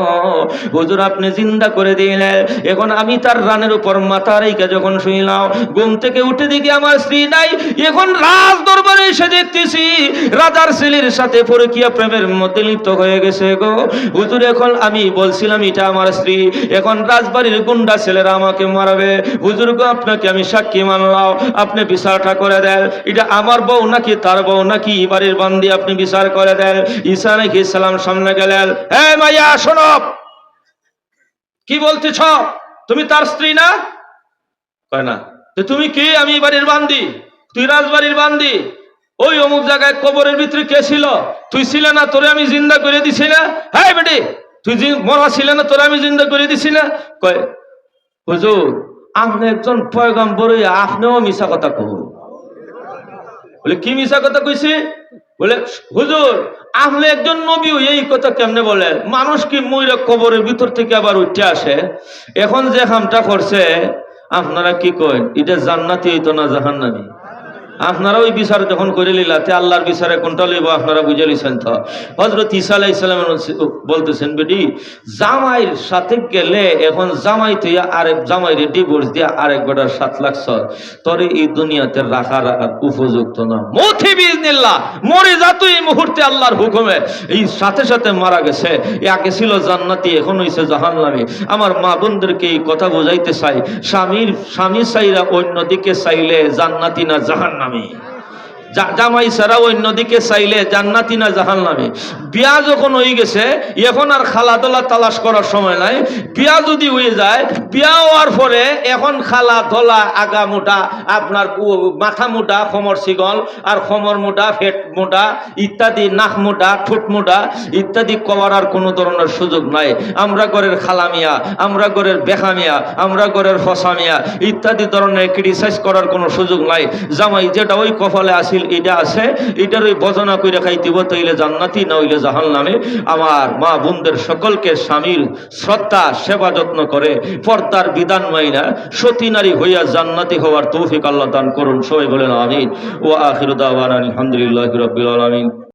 হুজুর আপনি জিন্দা করে দিলেন। এখন আমি তার রানের উপর মাথা রেখে যখন শুইলাম, ঘুম থেকে উঠে দেখি আমার স্ত্রী নাই। এখন রাজ দরবারে এসে দেখতেছি রাজার ছেলের সাথে পরকীয়া প্রেমের মধ্যে লিপ্ত হয়ে গেছে গো, হুজুর এখন আমি বলছিলাম এটা আমার স্ত্রী, এখন রাজবাড়ির গুন্ডা ছেলেরা আমাকে মারবে, হুজুর গো আপনাকে আমি সাক্ষী মানলাম, আপনি বিচারটা করে দেন, এটা আমার বউ নাকি তার বউ নাকি বাড়ির বান্দি, আপনি বিচার করে দেন। ঈসা আলাইহিস সালাম সামনে গেলেন। হে মাইয়া শোনো, কি বলতেছ? তুমি তার স্ত্রী না? কয় না। তো তুমি কি? আমি বাড়ির বান্দি। তুই রাজবাড়ির বান্দি। ওই অমুক জায়গায় কবরের ভিতরে কে ছিল? তুই ছিলে না? তোরে আমি জিন্দা করে দিছি না? হ্যাঁ বেটি, তুই মরা ছিলে না? তোরে আমি জিন্দা করে দিছি না? কয় হুজুর আপনি একজন পয়গম্বর হইয়া আপনিও মিছা কথা কহ। বলে কি মিছা কথা কইছি? বলে হুজুর আপনি একজন নবী এই কথা কেমনে বলেন? মানুষ কি মইরা কবরের ভিতর থেকে আবার উঠে আসে? এখন যে কামটা করছে আপনারা কি কইন, এটা জান্নাতি হইতো না জাহান্নামী? আপনারা ওই বিচার যখন করে লিলাতে আল্লাহর বিচারে কোনটা লইব আপনারা বুঝে লিছেন। তো হযরত ঈসা আলাইহিস সালাম বলতেছেন বেটি জামাইয়ের সাথে গেলে এখন জামাই তুই আরেক জামাইরে ডিভোর্স দিয়া আরেক বেটার 7 লাখ তোরে এই দুনিয়াতে রাখার উপযুক্ত না। মতি বিইজনিল্লাহ মরে যা তুই এই মুহূর্তে আল্লাহর হুকুমে। এই সাথে সাথে মারা গেছে, একে ছিল জান্নাতি এখন হইছে জাহান্নামী। আমার মা বোনদেরকে এই কথা বোঝাইতে চাই, স্বামী চাইরা অন্যদিকে চাইলে জান্নাতি না জাহান্নামী, জামাই ছাড়া অন্যদিকে চাইলে জান্নাতি না জাহান্নামী। বিয়া যখন হয়ে গেছে এখন আর খালাধলা তালাশ করার সময় নাই। বিয়া যদি হয়ে যায়, বিয়া হওয়ার পরে এখন খালাধলা আগা মোটা, আপনার মাথা মোটা, খমর শিগল আর খমর মোটা, ফেট মোটা ইত্যাদি, নাক মোটা, ঠোঁট মোটা ইত্যাদি করার আর কোনো ধরনের সুযোগ নাই। আমরা ঘরের খালামিয়া, আমরা ঘরের বেখামিয়া, আমরা ঘরের ফসামিয়া ইত্যাদি ধরনের ক্রিটিসাইজ করার কোনো সুযোগ নাই। জামাই যেটা ওই কপালে আসিল এটা আছে, এটার ওই বজনা করে খাইতিব, তাইলে জান্নাতি না হইলে জাহান্নামে। আমার মা বোনদের সকলকে স্বামীর শ্রদ্ধা সেবা যত্ন করে পর্দার বিধান মাইনা সতী নারী হইয়া জান্নাতি হওয়ার তৌফিক আল্লাহ দান করুন। সবাই বলেন আমিন। ওয়া আখিরু দাওয়ানা আলহামদুলিল্লাহি রাব্বিল আলামিন।